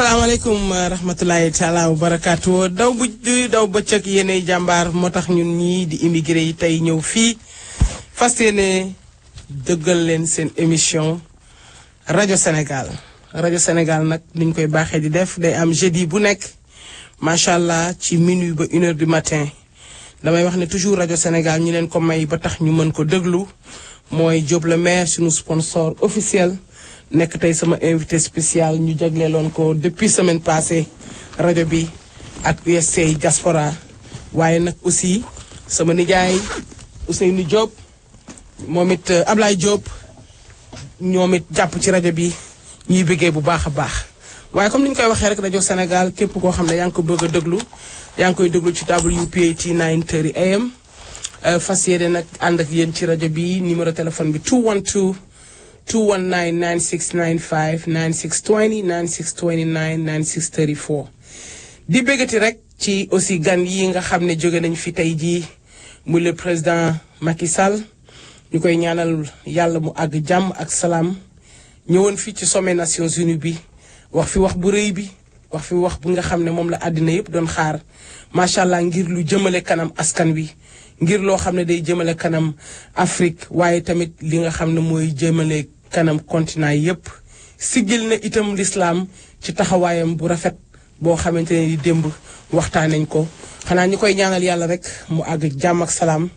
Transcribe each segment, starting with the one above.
asalaamaaleykum rahmatulahi taala wa barakaatu daw bëccëg yéenay jàmbaar moo tax ñun ñii di immigré yi tey ñëw fii fas yéene dëggal leen seen émission rajo Sénégal nag niñ koy baaxee di def day am jeudi bu nekk macha allah ci minuit ba 1h du matin damay wax ne toujours rajo Sénégal ñu leen ko may ba tax ñu mën ko déglu mooy Diop le maire suñu sponsor officiel. nekk tey sama invité spécial ñu jagleeloon ko depuis semaine passée rajo bi ak USC diaspora waaye nag aussi sama nijaay Ousseynou Diop moom it Ablaye Diop ñoom it jàpp ci rajo bi ñuy bëggee bu baax a baax. waaye comme ni ñu koy waxee rek rajo Sénégal képp koo xam ne yaa ngi ko bëgg a déglu yaa ngi koy déglu ci WPAT 9:30 AM fas yéene nag ànd ak yéen ci rajo bi numéro téléphone bi 219 9695 9620 9629 9634 di bëggati rek ci aussi gan yi nga xam ne jóge nañ fi tey jii muy le président Macky Sall ñu koy ñaanal yàlla mu àgg jàmm ak salaam ñëwoon fii ci sommet Nations Unies bi wax fi wax bu rëy bi wax fi wax bu nga xam ne moom la àddina yëpp doon xaar macha allah ngir lu jëmale kanam askan wi ngir loo xam ne day jëmale kanam Afrique waaye tamit li nga xam ne mooy jëmale kanam continent yépp siggil na itam l'islam ci taxawaayam bu rafet boo xamante ne di démb waxtaan nañ ko xanaa ñi koy ñaanal yàlla rek mu àgg jàmm ak salaam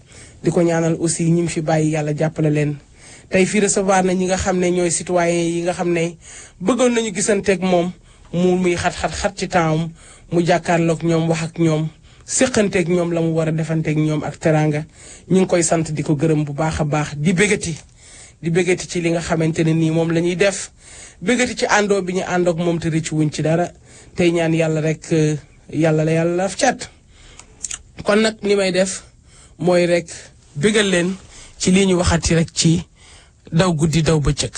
di ko ñaanal aussi ñi mu fi bàyyi yàlla jàppale leen. tey fii recevoir na ñi nga xam ne ñooy citoyens yi nga xam ne bëggoon nañu gisanteeg moom mu muy xat ci temps mu jàkkaarloog ñoom wax ak ñoom séqanteeg ñoom la mu war a defanteeg ñoom ak teraanga ñu ngi koy sant di ko gërëm bu baax a baax di bëggati ci li nga xamante ne nii moom la ñuy def bëggati ci àndoo bi ñu àndoog moom te rëcc wuñ ci dara tey ñaan yàlla rek yàlla la yàlla laf cat kon nag li may def mooy rek bëggal leen ci lii ñu waxati rek ci daw guddi daw bëccëg.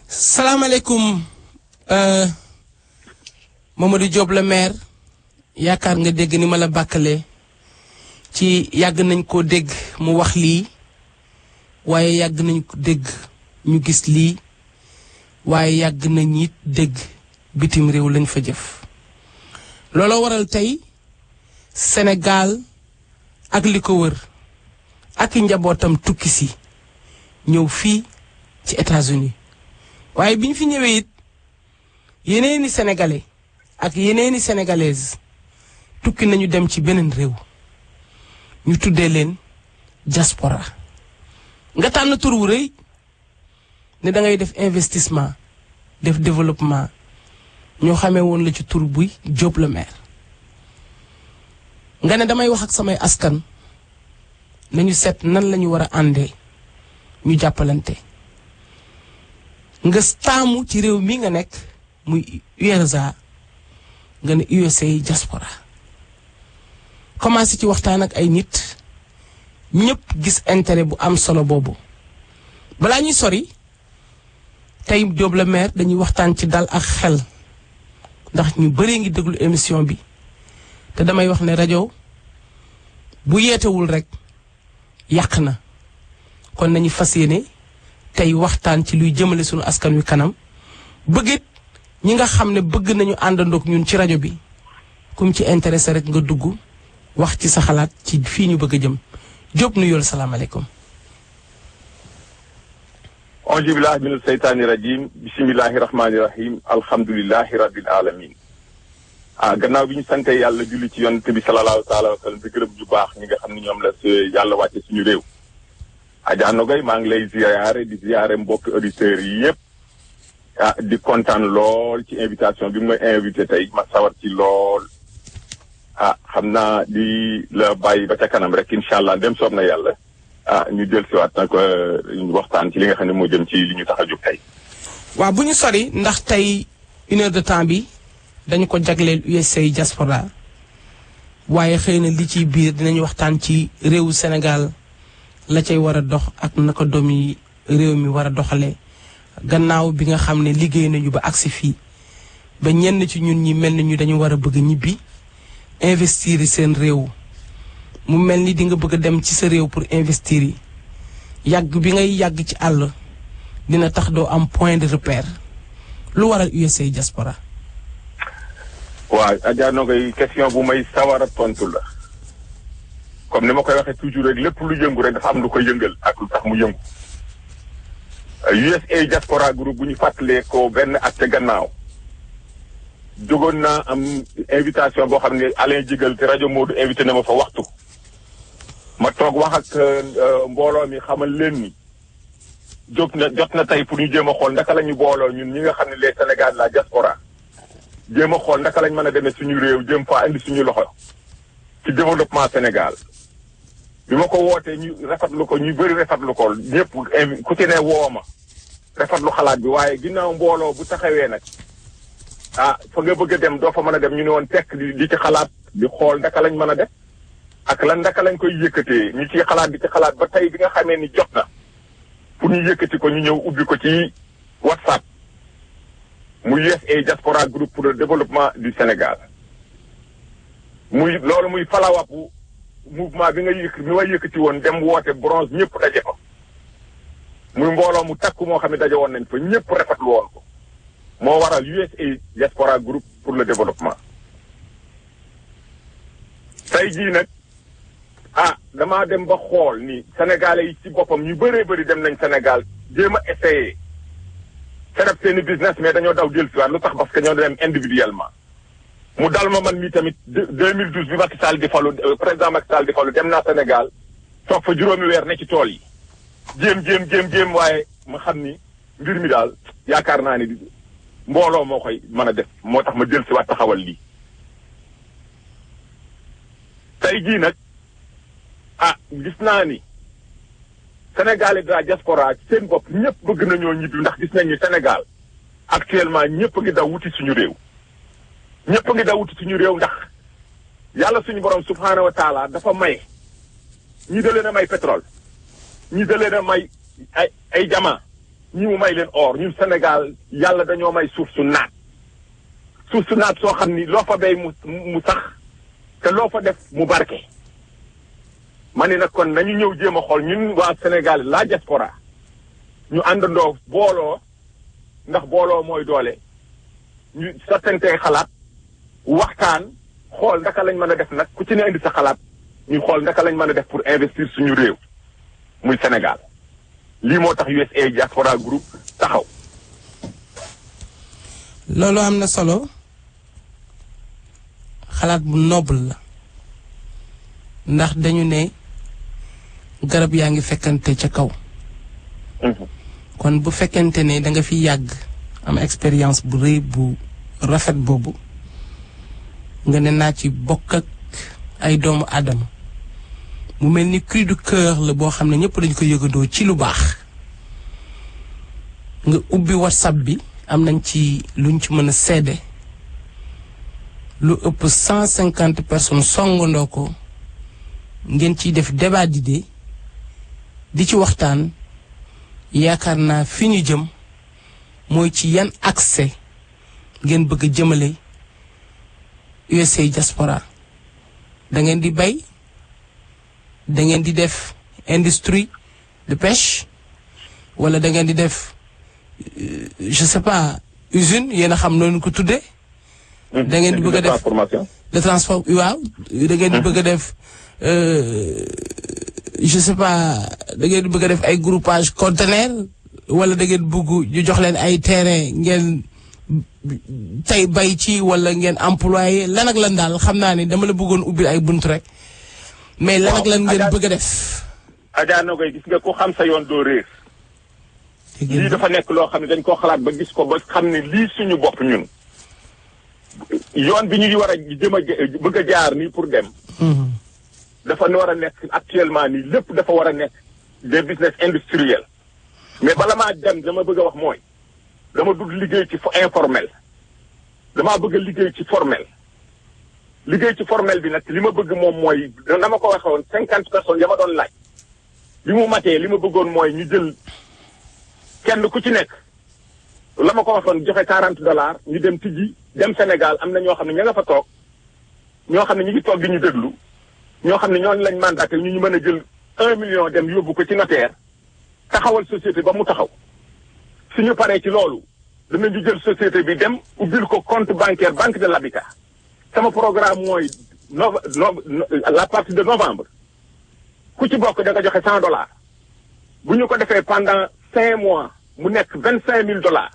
salaamaaleykum Mamadou Diop le maire yaakaar nga dégg ni ma la bàkkalee ci yàgg nañ ko dégg mu wax lii waaye yàgg nañ ko dégg ñu gis lii waaye yàgg nañ it dégg bitim réew lañ fa jëf looloo waral tey Sénégal ak li ko wër ak njabootam tukki si ñëw fii ci États-Unis waaye bi ñu fi ñëwee it yeneeni sénégalais ak yeneeni sénégalaises tukki nañu dem ci beneen réew ñu tuddee leen diaspora nga tànn tur wu rëy ne da ngay def investissement def développement ñoo xamee woon la ci tur buy Diop le maire nga ne damay wax ak samay askan nañu seet nan lañu war a àndee ñu jàppalante nga taamu ci réew mi nga nekk muy USA nga ne USA diaspora commencé ci waxtaan ak ay nit ñëpp gis intérêt bu am solo boobu balaa ñuy sori tey Diop le maire dañuy waxtaan ci dal ak xel ndax ñu bëree ngi déglu émission bi te damay wax ne rajo bu yeetewul rek yàq na kon nañu fas yéene tey waxtaan ci luy jëmale sunu askan wi kanam bëggit ñi nga xam ne bëgg nañu àndandoog ñun ci rajo bi kum ci intéressé rek nga dugg wax ci sa xalaat ci fii ñu bëgg a jëm Diop nuyool salaamaaleykum. auzu billahi mina seytaani rajim bisimillahi rahmaani rahim alhamdulilahi rabbil alamin gannaaw bi ñu sante yàlla julli ci yonent bi sallallahu taala wa sallam di gërëm ju baax ñi nga xam ne ñoom la yàlla wàcce suñu réew Adja Nogay maa ngi lay ziare di ziare mbokki auditeurs yi yëpp di kontaan lool ci invitation bi mu may invité tey ma sawar ci lool xam naa di la bàyyi ba ca kanam rek incha allah dem soob na yàlla ñu jël si waat nag waxtaan ci li nga xam ne moo jëm ci li ñu tax a jóg tey. waaw bu ñu sori ndax tey 1 heure de temps bi dañu ko jagleel USA diaspora waaye xëy na li ci biir dinañu waxtaan ci réewu Sénégal la cay war a dox ak naka doomi réew mi war a doxalee gannaaw bi nga xam ne liggéey nañu ba agsi fii ba ñenn ci ñun ñi mel ni ñu dañu war a bëgg ñibbi investir yi seen réew mu mel ni di nga bëgg a dem ci sa réew pour investir yi yàgg bi ngay yàgg ci àll dina tax doo am point de repère lu waral USA diaspora. waaw Adja Nogay question bu may sawar a tontu la comme ni ma koy waxee toujours rek lépp lu yëngu rek dafa am lu ko yëngal ak lu tax mu yëngu. USA diaspora group bu ñu fàttalee ko benn at ca gannaaw jógoon naa am invitation boo xam ne Alain Jigal te rajo Modou invité na ma fa waxtu ma toog wax ak mbooloo mi xamal leen ni jot na tey pour ñu jéem a xool ndaka la ñu booloo ñun ñi nga xam ne les Sénégal la diaspora jéem a xool ndaka lañ mën a demee suñu réew jéem faa indi suñu loxo ci développement Sénégal bi ma ko wootee ñu rafetlu ko ñu bëri rafetlu ko ñëpp ku ci ne woo ma rafetlu xalaat bi waaye ginnaaw mbooloo bu taxawee nag fa nga bëgg a dem doo fa mën a dem ñu ne woon tekk di ci xalaat di xool ndaka lañ mën a def ak lan ndaka lañ koy yëkkatee ñu ci xalaat di ci xalaat ba tey bi nga xamee ni jot na pour ñu yëkkati ko ñu ñëw ubbi ko ci WhatsApp muy USA Diaspora Group pour le développement du Sénégal muy loolu muy falawapu mouvement bi nga yëkkati woon dem woote bronze ñëpp daje ko muy mbooloo mu takku moo xam ne daje woon nañ fa ñëpp rafetlu woon ko moo waral USA Diaspora Group pour le développement. tey jii nag damaa dem ba xool ni sénégalais yi ci boppam ñu bëree bëri dem nañ Sénégal jéem a essayé sereb seeni business mais dañoo daw dellusiwaat lu tax parce que ñoo dem individuellement. mu dal ma man mii tamit 2012 bi Macky Sall di falu président Macky Sall di falu dem naa Sénégal toog fa juróomi weer ne ci tool yi jéem waaye ma xam ni mbir mi daal yaakaar naa ni mbooloo moo koy mën a def moo tax ma jël si waat taxawal lii. tey jii nag gis naa ni Sénégal et de la diaspora seen bopp ñëpp bëgg nañoo ñibbi ndax gis nañ ni Sénégal actuellement ñëpp ngi daw wuti suñu réew. ñëpp ngi daw wuti suñu réew ndax yàlla suñu borom subhaanahu wa taala dafa may ñi da leen a may pétrole ñi da leen a may ay diamant ñi mu may leen or ñun Sénégal yàlla dañoo may suuf su naat soo xam ni loo fa béy mu sax te loo fa def mu barke. ma ne nag kon nañu ñëw jéem a xool ñun waa Sénégal la diaspora ñu àndandoo booloo ndax booloo mooy doole ñu sottantee xalaat waxtaan xool ndaka lañ mën a def nag ku ci ne indi sa xalaat ñu xool ndaka lañ mën a def pour investir suñu réew muy Sénégal lii moo tax USA Diaspora Group taxaw. loolu am na solo xalaat bu noble la ndax dañu ne garab yaa ngi fekkante ca kaw. kon bu fekkente ne da nga fi yàgg am expérience bu rëy bu rafet boobu nga ne naa ci bokk ak ay doomu aadama mu mel ni cri du cœur la boo xam ne ñëpp dañu ko yëgandoo ci lu baax nga ubbi WhatsApp bi am nañ ci luñ ci mën a seede lu ëpp 150 personnes songandoo ko ngeen ciy def débat d'idées di ci waxtaan yaakaar naa fi ñu jëm mooy ci yan accès ngeen bëgg a jëmale USA Diaspora da ngeen di bay da ngeen di def industrie de pêche wala da ngeen di def je sais pas usine yéen a xam noonu ko tuddee. da ngeen di bëgg a def de transform waaw da ngeen di bëgg a def je sais pas da ngeen di bëgg a def ay groupage conteneur wala da ngeen bëgg ñu jox leen ay terrain ngeen tey bay ci wala ngeen employé lan ak lan daal xam naa ne dama la bëggoon ubbi ay bunt rek mais lan ak lan ngeen bëgg a def. Adja Nogaye gis nga ko xam sa yoon doo réer. lii dafa nekk loo xam ne dañ koo xalaat ba gis ko ba xam ne lii suñu bopp ñun. yoon bi ñuy war a jëm a bëgg a jaar nii pour dem. dafa war a nekk actuellement nii lépp dafa war a nekk des business industriels. mais bala maa dem dama bëgg a wax mooy dama dugg liggéey ci informel. damaa bëgg a liggéey ci formel. liggéey ci formel bi nag li ma bëgg moom mooy dama ko waxee woon 50 personnes ya ma doon laaj. bi mu matee li ma bëggoon mooy ñu jël kenn ku ci nekk la ma ko waxoon joxe $40 ñu dem tijji dem Sénégal am na ñoo xam ne ña nga fa toog ñoo xam ne ñu ngi toog di ñu déglu ñoo xam ne ñooñu lañ mandaté ñu mën a jël 1 million dem yóbbu ko ci notaire taxawal société ba mu taxaw. suñu paree ci loolu danañu jël société bi dem ubbil ko compte bancaire banque de l'habitat. sama programme mooy la partie de novembre ku ci bokk da nga joxe $100 bu ñu ko defee pendant 5 mois mu nekk $25,000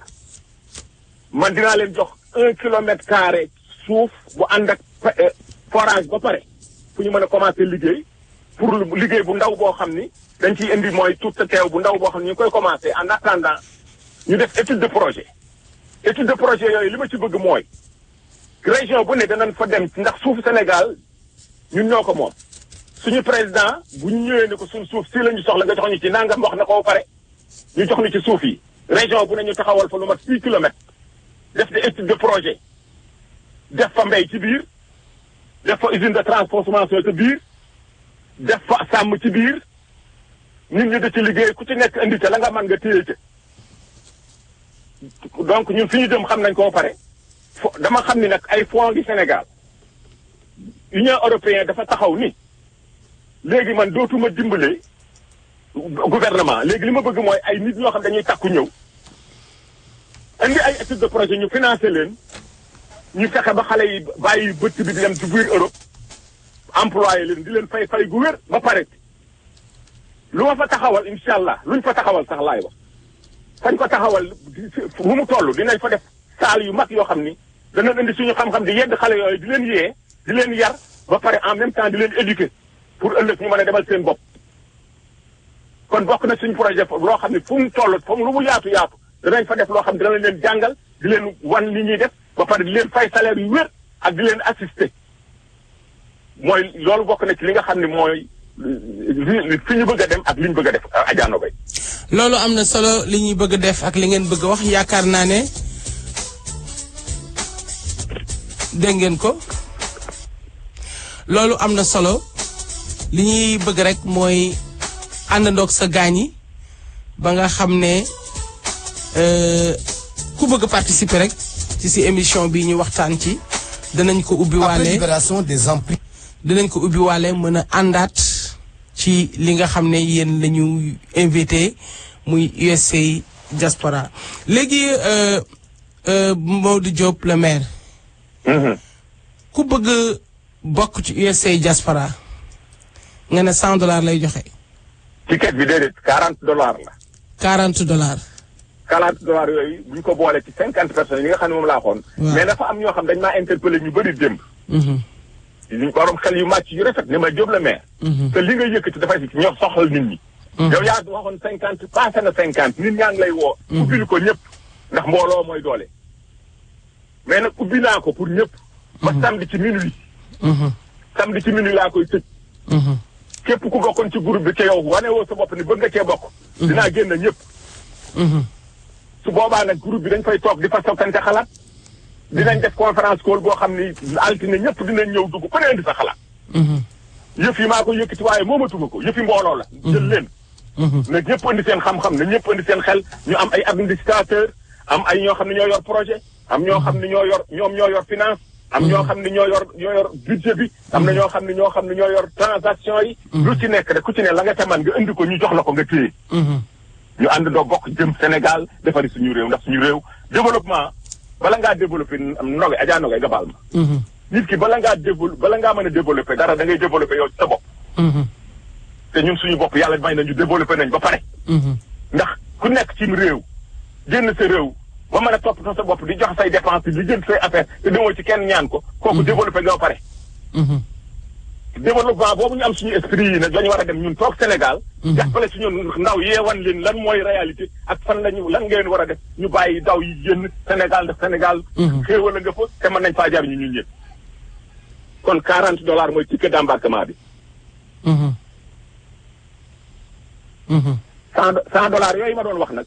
man dinaa leen jox 1 kilomètre carré suuf bu ànd ak forage ba pare fu ñu mën a commencer liggéey pour liggéey bu ndaw boo xam ni dañ ciy indi mooy tout teew bu ndaw boo xam ni ñu koy commencer en attendant ñu def étude de projet. étude de projet yooyu li ma ci bëgg mooy région bu ne danañ fa dem ndax suufu Sénégal ñun ñoo ko moom. suñu président bu ñu ñëwee ne ko suñ suuf si la ñu soxla nga jox ñu ci nangam wax na ko ba pare ñu jox ñu ci suuf yi région bu ne ñu taxawal fa lu mat 6 kilomètres def de étude de projet def fa mbéy ci biir def fa usine de transformation ci biir def fa sàmm ci biir nit ñi da ci liggéey ku ci nekk indi ca la nga mën nga téye ca donc ñun fi ñu jëm xam nañ ko ba pare dama xam ni nag ay fonds ngi Sénégal Union européenne dafa taxaw ni léegi man dootuma dimbale gouvernement léegi li ma bëgg mooy ay nit ñoo xam dañuy takku ñëw indi ay étude de projet ñu financé leen ñu fexe ba xale yi bàyyi bëtt bi di dem ci biir Europe employé leen di leen fay gu wér ba pare lu ma fa taxawal incha allah luñ fa taxawal sax laay wax fañ ko taxawal fu mu toll dinañ fa def saal yu mag yoo xam ni dana indi suñu xam-xam di yedd xale yooyu di leen yee di leen yar ba pare en même temps di leen éduquer pour ëllëg ñu mën a demal seen bopp. kon bokk na suñu projet loo xam ne fu mu toll fu mu lu mu yaatu danañ fa def loo xam ne dana leen jàngal di leen wan li ñuy def ba pare di leen fay salaire yu wér ak di leen assister mooy loolu bokk na ci li nga xam ne mooy fi ñu bëgg a dem ak li ñu bëgg a def Adja Nogaye. loolu am na solo li ñuy bëgg a def ak li ngeen bëgg a wax yaakaar naa ne dégg ngeen ko loolu am na solo li ñuy bëgg rek mooy àndandoog sa gaañ yi ba nga xam ne ku bëgg participer rek ci si émission bi ñu waxtaan ci danañ ko ubbi waale après libération des emplois. dinañ ko ubbi waale mën a àndaat ci li nga xam ne yéen la ñu invité muy USA Diaspora léegi Modou Diop le maire. ku bëgg bokk ci USA Diaspora nga ne $100 lay joxe. ticket bi déedéet $40 la. $40. $40 yooyu bu ñu ko boole ci 50 personnes yi nga xam ne moom laa xoon. mais dafa am ñoo xam dañ maa interpellé ñu bëri démb. ñu borom xel yu màcc yu rafet ne ma Diop la maire. te li nga yëkkati dafay si ñoo soxal nit ñi. yow yaa waxoon 50 passé na 50 nit ñaa ngi lay woo. ubbil ko ñëpp ndax mbooloo mooy doole. mais nag ubbi naa ko pour ñëpp. ba samedi ci minuit. samedi ci minuit laa koy tëj. képp ku bokkoon ci groupe bi ca yow wane woo sa bopp ni bëgg nga cee bokk. dinaa génn ñëpp. su boobaa nag groupe bi dañ fay toog di fa sottante xalaat. dinañ def conférence call boo xam ni altine ñëpp dinañ ñëw dugg ku ne indi sa xalaat. yëf yi maa ko yëkkati waaye moomatuma ko yëfi mbooloo la. jël leen. na ñëpp indi seen xam-xam na ñëpp indi seen xel ñu am ay administrateur am ay ñoo xam ne ñoo yor projet am ñoo xam ne ñoo yor finance. am ñoo xam ne ñoo yor budget bi. am na ñoo xam ne ñoo yor transaction yi. lu ci nekk rek ku ci ne la nga ca man nga indi ko ñu jox la ko nga téye. ñu ànd doo bokk jëm Sénégal defari suñu réew ndax suñu réew développement bala ngaa développé Nogaye Adja Nogaye nga baal ma. nit ki bala ngaa mën a développé dara da ngay développé yow ci sa bopp. te ñun suñu bopp yàlla may nañu développé nañ ba pare. ndax ku nekk ci réew génn sa réew ba mën a toppatoo sa bopp di jox say dépense di jënd say affaire te demoo ci kenn ñaan ko. kooku développé nga ba pare. développement boobu ñu am suñu esprit yi nag la ñu war a dem ñun toog Sénégal. jàppale suñu ndaw yeewan leen lan mooy réalité ak fan lañu lan ngeen war a def ñu bàyyi daw yi génn Sénégal def Sénégal. xéewal a nga fa te mën nañ faa jariñu ñun ñëpp. kon $40 mooy ticket d'embarquement bi. $100 yooyu ma doon wax nag.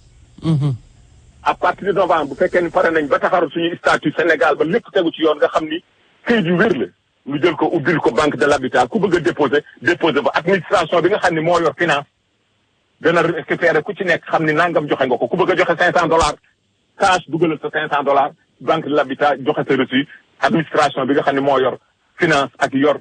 à partir de novembre bu fekkee ni pare nañ ba taxaru suñu statut Sénégal ba lépp tegu ci yoon nga xam ni këyit yu wér la ñu jël ko ubbil ko banque de l'habitat ku bëgg a déposer ba administration bi nga xam ni moo yor finance gën a récupérer ku ci nekk xam ni nangam joxe nga ko ku bëgg a joxe $500 cash dugalal sa $500 banque de l'habitat joxe sa reçu administration bi nga xam ni moo yor finance ak yor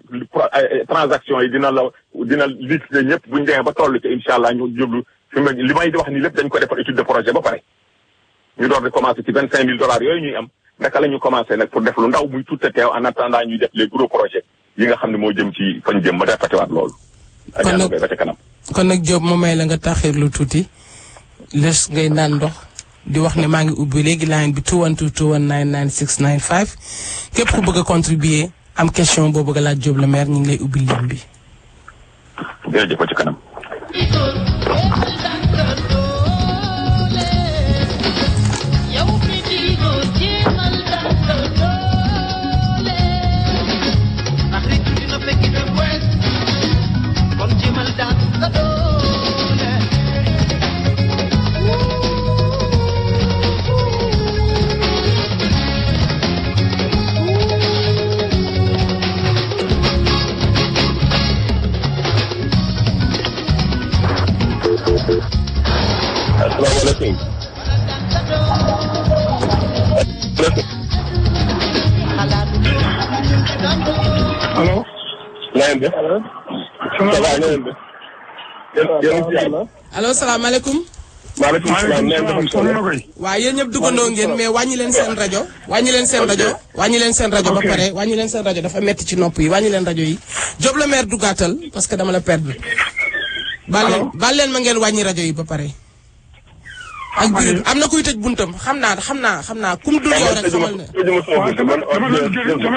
transaction yi dina liquider ñëpp buñu demee ba toll ci incha allah ñu jublu fi mu li may di wax ni lépp dañ ko defal étude de projet ba pare ñu door di commencer ci $25,000 yooyu ñuy am naka la ñu commencer nag pour def lu ndaw muy tuuti teew en attendant ñuy def les gros projets yi nga xam ne moo jëm ci fañ jëm ma defatiwaat loolu. kon nag ba ca kanam. kon nag Diop ma may la nga taxir lu tuuti les ngay naan ndox di wax ne maa ngi ubbi léegi line bi 212 219 9695 képp ku bëgg a contribuer am question boo bëgg a laaj Diop le maire ñu ngi lay ubbi ligne bi. jërëjëf ba ca kanam. asalaamaaleykum. allo. na ngeen def. salaamaaleykum. allo salaamaaleykum. maaleykum salaam. waa yéen ñëpp duggandoo ngeen mais wàññi leen seen rajo. wàññi leen seen rajo. wàññi leen seen rajo ba pare wàññi leen seen rajo dafa metti ci nopp yi wàññi leen rajo yi. Diop le maire duggaatal parce que dama la perdre. baal leen ma ngeen wàññi rajo yi ba pare. ak biir am na kuy tëj buntam xam naa kum dul yow rek xamal ne. waaw dama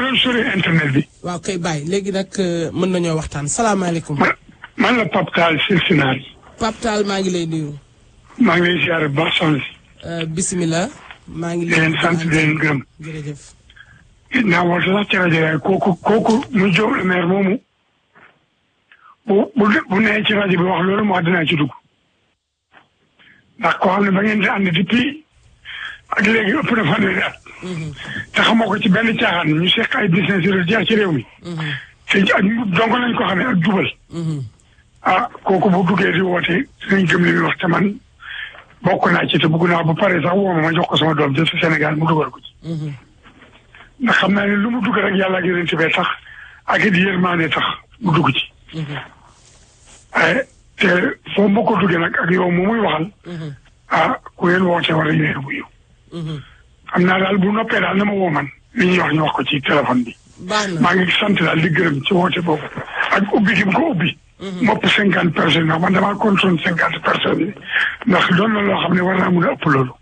doon sori internet bi. waaw kay bàyyi léegi nag mën nañoo waxtaan salaamaaleykum. man la Pape Tall Cincinnati. Pape Tall maa ngi lay nuyu. maa ngi lay ziare bu baax soxna si. bisimilah. maa ngi leen sant di leen gërëm. jërëjëf. naa woote sax ci rajo yaay kooku mu Diop le maire moomu bu nee ci rajo bi wax loolu mu wax dinaa ci dugg. ndax koo xam ne ba ngeen di ànd depuis ak léegi ëpp na fanweeri at. te xamoo ko ci benn caaxaan ñu seq ay business yu jeex ci réew mi. te ak donc lañ ko xamee ak jubal. kooku bu duggee di woote dinañ gëm li muy wax te man bokk naa ci te bëgg naa bu paree sax woo ma jox ko sama doom jël si Sénégal mu dugal ko ci. ndax xam naa ne lu mu dugg rek yàlla ak yeneen ci bee tax ak it yërmaane tax mu dugg ci. te foo ma ko duggee nag ak yow mu muy waxal. ku ngeen woote war a yéex bu yow. xam naa daal bu noppee daal na ma woo man li ñuy wax ñu wax ko ci téléphone bi. maa ngi sant daal di gërëm ci woote boobu ak ubbi gi mu ko ubbi. mopp 50 personnes ndax man damaa contrôle 50 personnes yi ndax doon na loo xam ne war naa mun a ëpp loolu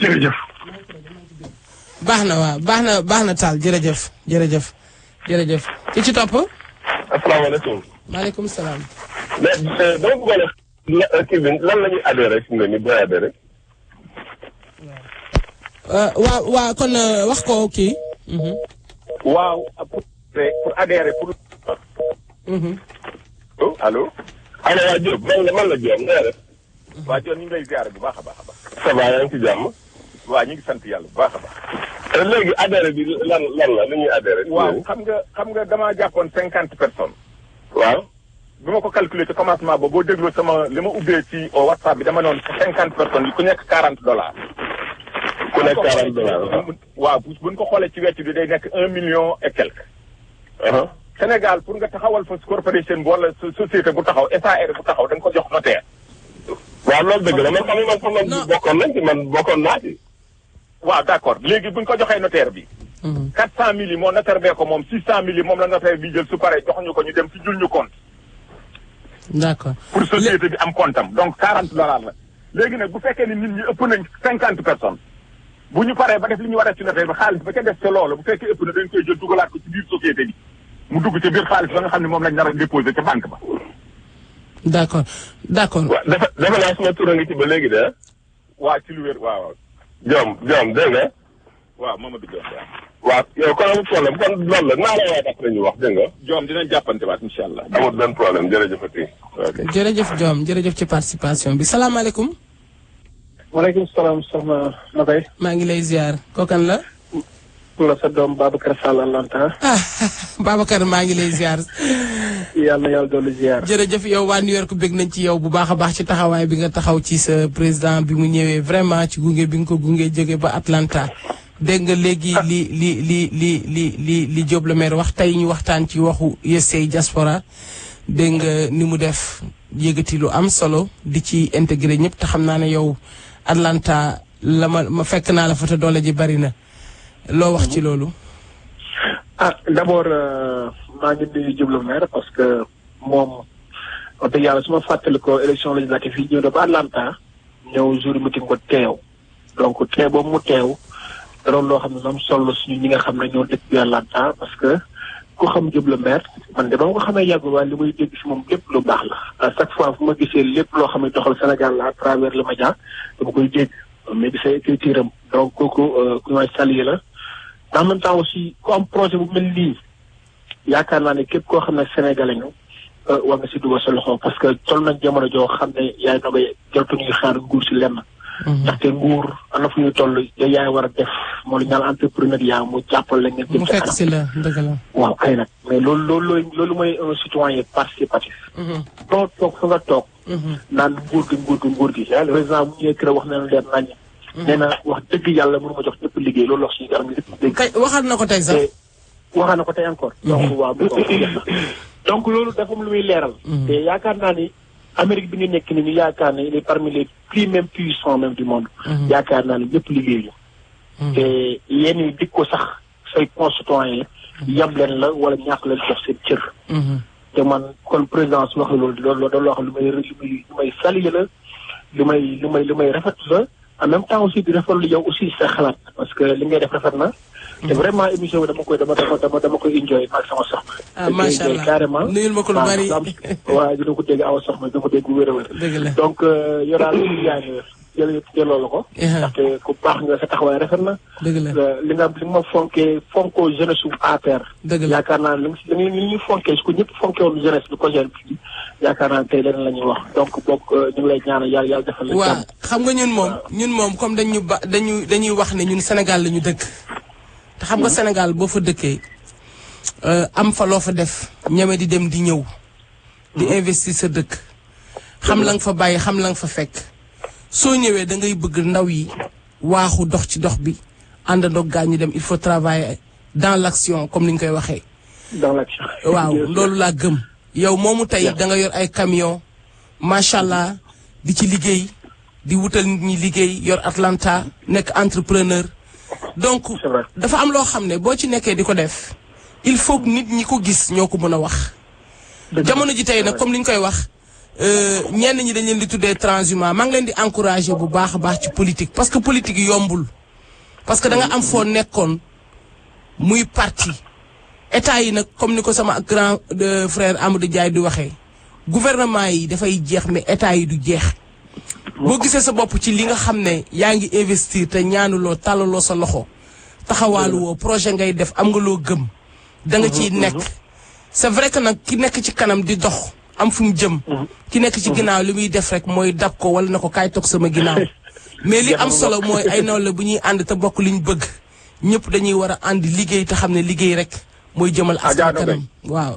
jërëjëf. baax na waaw baax na Tall jërëjëf ki ci topp. asalaamaaleykum. maaleykum salaam. mais dama bëggoon a kii bi lan la ñuy adhéré fi mu ne nii booy adhéré. waaw kon wax ko kii. waaw pour adhérer pour. allo. allo waa Diop man la Diop nga def. waa Diop ñu ngi lay ziare bu baax a baax a baax. ça va yaa ngi ci jàmm. waaw ñu ngi sant yàlla bu baax a baax. léegi adhéré bi lan la lu ñuy adhéré. waaw xam nga damaa jàppoon 50 personnes. waaw. bi ma ko calculer ci commencement ba boo dégloo sama li ma ubbee ci WhatsApp bi dama noonu 50 personnes yi ku nekk $40. ku nekk $40. waaw buñ ko xoolee ci wecc bi day nekk 1 million et quelque. Sénégal pour nga taxawal fa corporation bi wala société bu taxaw SAR bu taxaw da nga ko jox notaire. waaw loolu dëgg la man xam nga man bokkoon naa ci. waaw d'accord léegi buñ ko joxee notaire bi. 400 000 yi moo notaire bee ko moom 600 000 yi moom la notaire bi jël su paree joxuñu ko ñu dem ci jul ñu compte. d'accord pour société bi am compte am donc $40 la. léegi nag bu fekkee ni nit ñi ëpp nañ 50 personnes bu ñu paree ba def li ñu war a ci notaire bi xaalis ba ca def ca loolu bu fekkee ëpp na dañ koy jël dugalaat ko ci biir société bi mu dugg ci biir xaalis ba nga xam ne moom lañ nar a déposé ca banque ba. d'accord. waaw defe naa suma tur a ngi ci ba léegi de. waa ci lu wér waaw. Diome dégg nga. waaw Mamadou Diome waaw yow kon amul problème kon loolu la naa la waaye après ñu wax dégg nga. Diome dinañ jàppante waat incha allah. amul benn problème jërëjëfati. jërëjëf Diome jërëjëf ci participation bi salaamaaleykum. maaleykum salaam soxna Mbaye. maa ngi lay ziar kookan la. la sa doom Babacar Sall Atlanta. Babacar maa ngi lay ziar. yàlla na yàlla dolli ziar. jërëjëf yow waa New York bég nañ ci yow bu baax a baax ci taxawaay bi nga taxaw ci sa président bi mu ñëwee vraiment ci gunge bi nga ko gunge jóge ba Atlanta. dégg nga léegi li Diop le maire wax tey ñu waxtaan ci waxu USA diaspora dégg nga ni mu def yëgati lu am solo di ci intégré ñëpp te xam naa ne yow Atlanta la ma fekk naa la fa te doole ji bari na loo wax ci loolu. d'abord maa ngi nuyu Diop le maire parce que moom wax dëgg yàlla su ma fàttali ko élection législative yi ñëw na ba Atlanta ñëw jour meeting ko teew donc teew boobu mu teew. da doon loo xam ne moom solo suñu ñi nga xam ne ñoo dëkk bi Atlanta parce que ku xam Diop le maire man de ba ma ko xamee yàggul waaye li muy dégg si moom lépp lu baax la à chaque fois fu ma gisee lépp loo xam ne doxal Sénégal la à travers le média dama koy dégg mais gisee écriture am donc kooku ku may saluer la en même temps aussi ku am projet bu mel nii yaakaar naa ne képp koo xam ne sénégalais ñu war nga si dugal sa loxo parce que toll nañ jamono joo xam ne yaay na bay jot ñuy xaar nguur si lenn. ndaxte nguur am na fu ñuy toll yaay war a def moo la ñaan entrepreneuriat mu jàppal la ngeen jëm mu fekk si la dëgg la. waaw kay nag mais loolu mooy un citoyen participatif. doo toog fa nga toog. naan nguur gi. président bu ñëwee kër wax na leen nañ. nee na wax dëgg yàlla mënu ma jox ñëpp liggéey loolu wax suñu kanam lépp dégg. kay waxaat na ko tey sax. waxaat na ko tey encore. donc waaw donc loolu dafa am lu muy leeral. te yaakaar naa ni. Amérique bi ñu nekk ni ñu yaakaar ne il est parmi les plus même puissants même du monde. yaakaar naa ne ñëpp liggéeyu. te yéen ñi dik ko sax say concitoyens yab leen la wala ñàkk leen jox seen cër. te man kon président su waxee loolu loo xam lu may saluer la lu may rafetlu la en même temps aussi di rafetlu yow aussi sa xalaat parce que li ngay def rafet na. te vraiment émission bi dama koy enjoy maag sama soxna. macha allah carrément nuyul ma ko lu bari. waaw dina ko dégg awa soxna dina ko dégg wér a wér. dëgg la donc yow daal li yaa ngi jëloo la ko. ndaxte ku baax nga sa taxawaay rafet na. dëgg la li ma fonkoo jeunesse su APR. dëgg la yaakaar naa ne li ñu fonkee su ko ñëpp fonkee woon jeunesse bi ko jeune bi yaakaar naa tey leneen la ñuy wax donc boog ñu ngi lay ñaanal yàlla defal la. waaw xam nga ñun moom comme dañuy wax ne ñun Sénégal la ñu dëkk. te xam nga Sénégal boo fa dëkkee am fa loo fa def ñeme di dem di ñëw di investir sa dëkk xam la nga fa bàyyi xam la nga fa fekk soo ñëwee da ngay bëgg ndaw yi waaxu dox ci dox bi àndandoo gaa ñu dem il faut travailler dans l'action comme ni ñu koy waxee. dans l'action. waaw loolu laa gëm. yow moomu tey da nga yor ay camion macha allah di ci liggéey di wutal nit ñi liggéey yor Atlanta nekk entrepreneur. donc dafa am loo xam ne boo ci nekkee di ko def il faut que nit ñi ko gis ñoo ko mën a wax. jamono ji tey nag comme li ñu koy wax ñenn ñi dañ leen di tuddee transhumant maa ngi leen di encourager bu baax a baax ci politique parce que politique yombul. parce que da nga am foo nekkoon muy parti état yi nag comme ni ko sama grand frère Amadou Ndiaye di waxee gouvernement yi dafay jeex mais état yi du jeex. boo gisee sa bopp ci li nga xam ne yaa ngi investir te ñaanuloo tàllaloo sa loxo taxawaaluwoo projet ngay def am nga loo gëm da nga ciy nekk c'est vrai que nag ki nekk ci kanam di dox am fu mu jëm ki nekk ci ginnaaw li muy def rek mooy dab ko wala na ko kaay toog sama ginnaaw mais li am solo mooy ay nawle bu ñuy ànd te bokk li ñu bëgg ñëpp dañuy war a ànd liggéey te xam ne liggéey rek mooy jëmal askan kanam waaw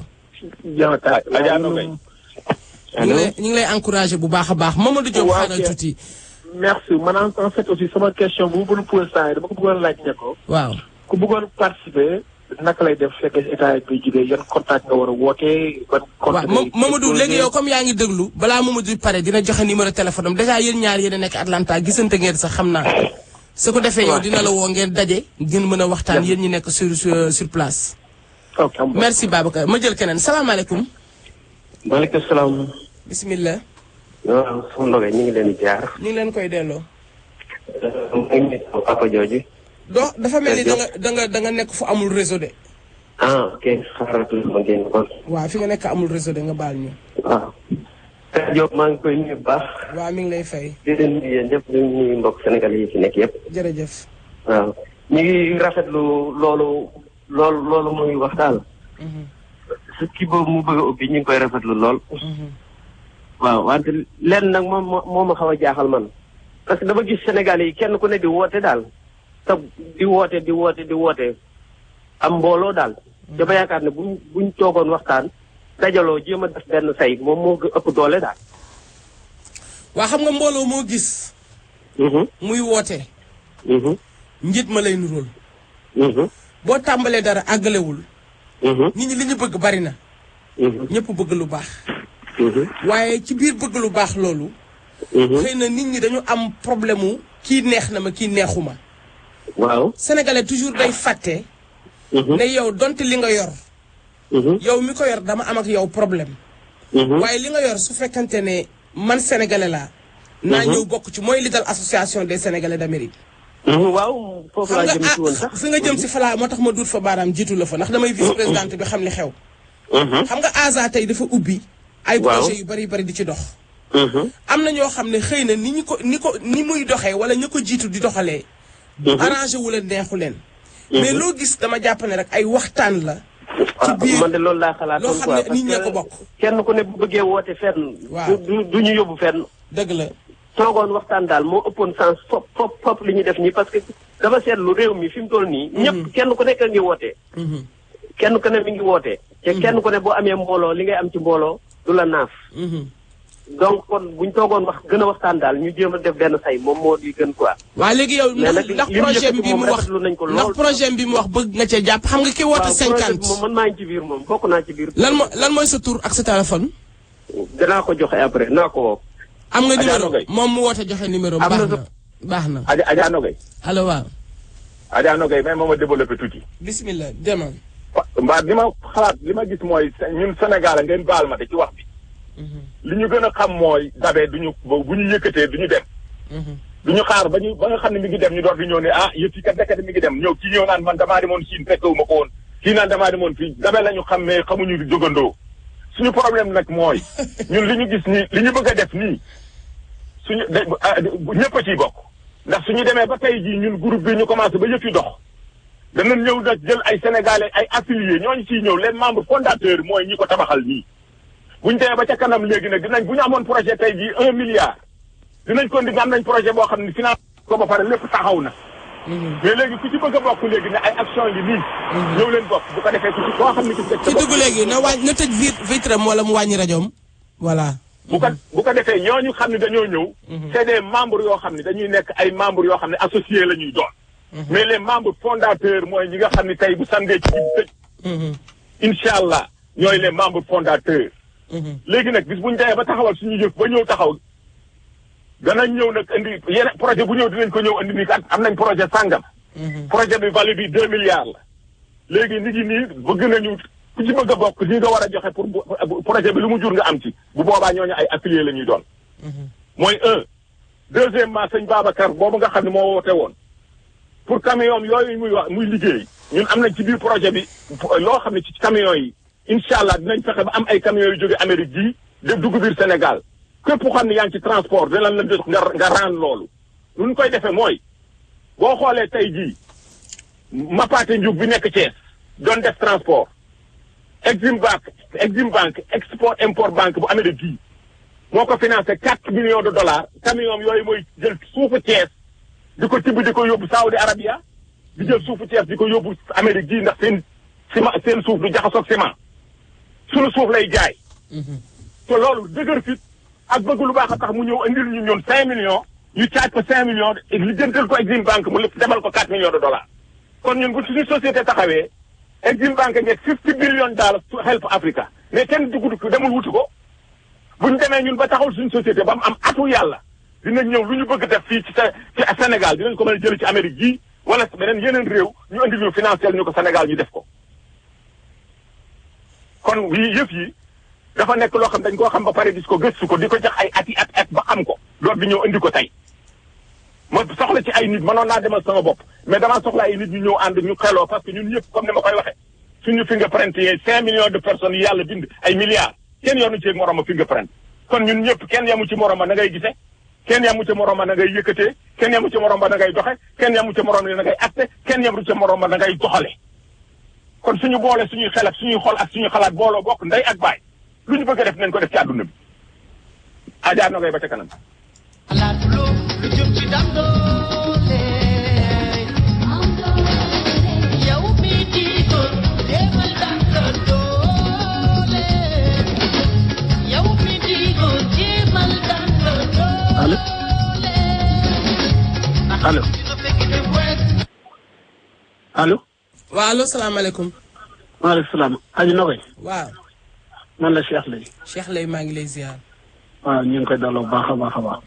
ñu ngi lay encouragé bu baax a baax Mamadou Diop xaaral tuuti. merci man en fait aussi sama question bu mu bëggoon posé saa yi dama ko bëggoon laaj ne ko. waaw ku bëggoon participer naka lay def fekkee état bi jógee yan contact nga war a wootee. ban contact waaw Mamadou léegi yow comme yaa ngi déglu balaa Mamadou pare dina joxe numéro téléphone am déjà yéen ñaar yéen a nekk Atlanta gisante ngeen sax xam naa. su ko defee yow dina la woo ngeen daje. ngeen mën a waxtaan yéen ñi nekk sur place. ok merci Babacar ma jël keneen salaamaaleykum. maaleykum salaam. bisimilah. waaw sama ndoge ñu ngi leen di jaar. ñu ngi leen koy delloo. maa ngi nuyu papa jooju. dafa mel ni da nga nekk fu amul réseau de. ok xaaral ma génn kon. waaw fi nga nekk amul réseau de nga baal ñu. waaw. Père Diop maa ngi koy nuyu bu baax. waaw mi ngi lay fay. di leen nuyu yéen ñëpp di nuyu mbokk Sénégal yi ci nekk yëpp. jërëjëf. waaw ñu ngi rafetlu loolu muy wax daal. su kii boobu mu bëgg a ubbi ñu ngi koy rafetlu lool. waaw wante lenn nag moo ma xaw a jaaxal man. parce que dama gis Sénégal yi kenn ku ne di woote daal. te di woote am mbooloo daal. dama yaakaar ne buñ toogoon waxtaan. dajaloo jéem a def benn say moom moo ëpp doole daal. waa xam nga mbooloo moo gis. muy woote. njiit ma lay nuróol. boo tàmbalee dara àggalewul. nit ñi li ñu bëgg bari na. ñëpp bëgg lu baax. waaye ci biir bëgg lu baax loolu. xëy na nit ñi dañu am problème mu kii neex na ma kii neexuma. waaw sénégalais toujours day fàtte. ne yow donte li nga yor. yow mi ko yor dama am ak yow problème. waaye li nga yor su fekkante ne man sénégalais laa. naa ñëw bokk ci mooy li dal association des sénégalais d'Amérique. waaw foofu laa jëm si woon sax fi nga jëm si falaa moo tax ma duut fa baaraam jiitu la fa ndax damay vice présidente bi xam li xew. xam nga ASA tey dafa ubbi. ay projets yu bari di ci dox. am na ñoo xam ne xëy na ni muy doxee wala ñu ko jiitu di doxalee. arrangé wu leen neexu leen. mais loo gis dama jàpp ne rek ay waxtaan la. ci biir man de loolu laa xalaatoon loo xam ne nit ñee ko bokk. kenn ku ne bu bëggee woote fenn. waaw du ñu yóbbu fenn. dëgg la. toogoon waxtaan daal moo ëppoon sens fop li ñuy def nii parce que dafa seetlu réew mi fi mu toll nii. ñëpp kenn ku nekk ngi woote. kenn ku ne mi ngi woote. te kenn ku ne boo amee mbooloo li ngay am ci mbooloo du la naaf. donc kon buñ toogoon gën a waxtaan daal ñu jéem a def benn say moom moo di gën quoi. waa léegi yow ndax projet bi mu wax ndax projet bi mu wax bëgg nga cee jàpp xam nga ki woote 50. moom man maa ngi ci biir moom bokk naa ci biir. lan mooy sa tur ak sa téléphone. danaa ko joxe après naa ko woo. am nga numéro moom mu woote joxe numéro. baax na. Adja Nogay. allo waaw. Adja Nogay mais moo ma développé tuuti. bismillah demal. mbaa li ma xalaat li ma gis mooy ñun Sénégal ngeen baal ma de ci wax bi. li ñu gën a xam mooy dabe bu ñu yëkkatee du ñu dem. du ñu xaar ba nga xam ne mi ngi dem ñu door di ñëw ne yëpp yi kat nekkati mi ngi dem ñëw kii ñëw naan man damaa demoon Chine fekkewu ma ko woon kii naan damaa demoon fii dabe la ñu xam mais xamuñu di jógandoo suñu problème nag mooy ñun li ñu gis nii li ñu bëgg a def nii suñu ñëpp a ciy bokk ndax suñu demee ba tey jii ñun groupe bi ñu commencé ba yëpp yi dox danañ ñëw nag jël ay sénégalais ay affiliés ñooñu ciy ñëw les membres fondateurs mooy ñi ko tabaxal nii. bu ñu demee ba ca kanam léegi nag bu ñu amoon projet tey jii 1 milliard dinañ ko am nañ projet boo xam ne finance ko ba pare lépp taxaw na. mais léegi ku ci bëgg a bokk léegi ne ay action yi nii. ñëw leen bokk bu ko defee ku ci koo xam ne ci dugg léegi na tëj vitre wala mu wàññi rajoom voilà. bu ko defee ñooñu xam ne dañoo ñëw. c'est des membres yoo xam ne dañuy nekk ay membres yoo xam ne associés la ñuy doon. mais les membres fondateurs mooy ñi nga xam ne tey bu sandee ci biir tëj. incha allah ñooy les membres fondateurs. léegi nag bis bu ñu demee ba taxawal suñu yëf ba ñëw taxaw danañ ñëw nag indi yeneen projet bu ñëw dinañ ko ñëw indi nii kat am nañ projet sàngam. projet bi valeur bi 2 milliards la. léegi nit ñi nii bëgg nañu ku ci bëgg a bokk lii nga war a joxe pour projet bi lu mu jur nga am ci bu boobaa ñooñu ay affiliés la ñuy doon. mooy deuxièmement sëñ Babacar boobu nga xam ne moo woote woon pour camion yooyu muy liggéey ñun am nañ ci biir projet bi loo xam ne ci camion yi. incha allah dinañ fexe ba am ay camions yu jóge Amérique ji def dugg biir Sénégal képp ku xam ne yaa ngi ci transport dinañ la jox nga raan loolu. lu ñu koy defee mooy boo xoolee tey jii Mapaate Ndiouk bi nekk Thiès doon def transport Exim Bank export import banque bu Amérique ji moo ko financé 4 millions de dollars camion yooyu mooy jël suufu Thiès di ko tibb di ko yóbbu Saudi Arabia di jël suufu Thiès di ko yóbbu Amérique ji ndax seen suuf du jaxasoog ciment. suñu suuf lay jaay. te loolu dëgër fit ak bëgg lu baax a tax mu ñëw andil ñu ñoon 5 millions ñu caaj ko 5 millions li jëntal ko Exim Bank mu lépp demal ko 4 millions de dollars. kon ñun bu suñu société taxawee Exim Bank ngeen $50 billion to help Africa mais kenn dugg demul wuti ko buñ demee ñun ba taxawul suñu société ba mu am atu yàlla dinañ ñëw lu ñu bëgg def fii ci Sénégal dinañ ko mën a jël ci Amérique ji wala yeneen réew ñu andil ñu financier ñu ko Sénégal ñu def ko. kon yëf yi dafa nekk loo xam dañ koo xam ba pare gis ko gëstu ko di ko jox ay at ba xam ko loolu bi ñëw indi ko tey ma soxla ci ay nit mënoon naa demal sama bopp mais damaa soxla ay nit ñu ñëw ànd ñu xeloo parce que ñun ñëpp comme ni ma koy waxee suñu fingerprint yi 5 millions de personnes yi yàlla bind ay milliards kenn yoonu ci morom a fingerprint kon ñun ñëpp kenn yamu ci morom ba na ngay gisee kenn yamu ci morom ba na ngay yëkkatee kenn yamu ci morom ba na ngay doxe kenn yamu ci morom ba na ngay acte kenn yamu ci morom ba na ngay doxale kon suñu boole suñuy xel ak suñuy xol ak suñuy xalaat booloo bokk ndey ak baay lu ñu bëgg a def nañ ko def ci àdduna bi Adja na ngay ba ca kanam. lu jëm ci dam doole yow mi di góor demal dam doole yow mi di góor demal dam doole allo allo. waaw allo salaamaaleykum. maaleykum salaam. Aji Nogoy. waaw. man la Cheikh Lay. Cheikh Lay maa ngi lay ziar. waaw ñu ngi koy delloo bu baax a baax a baax.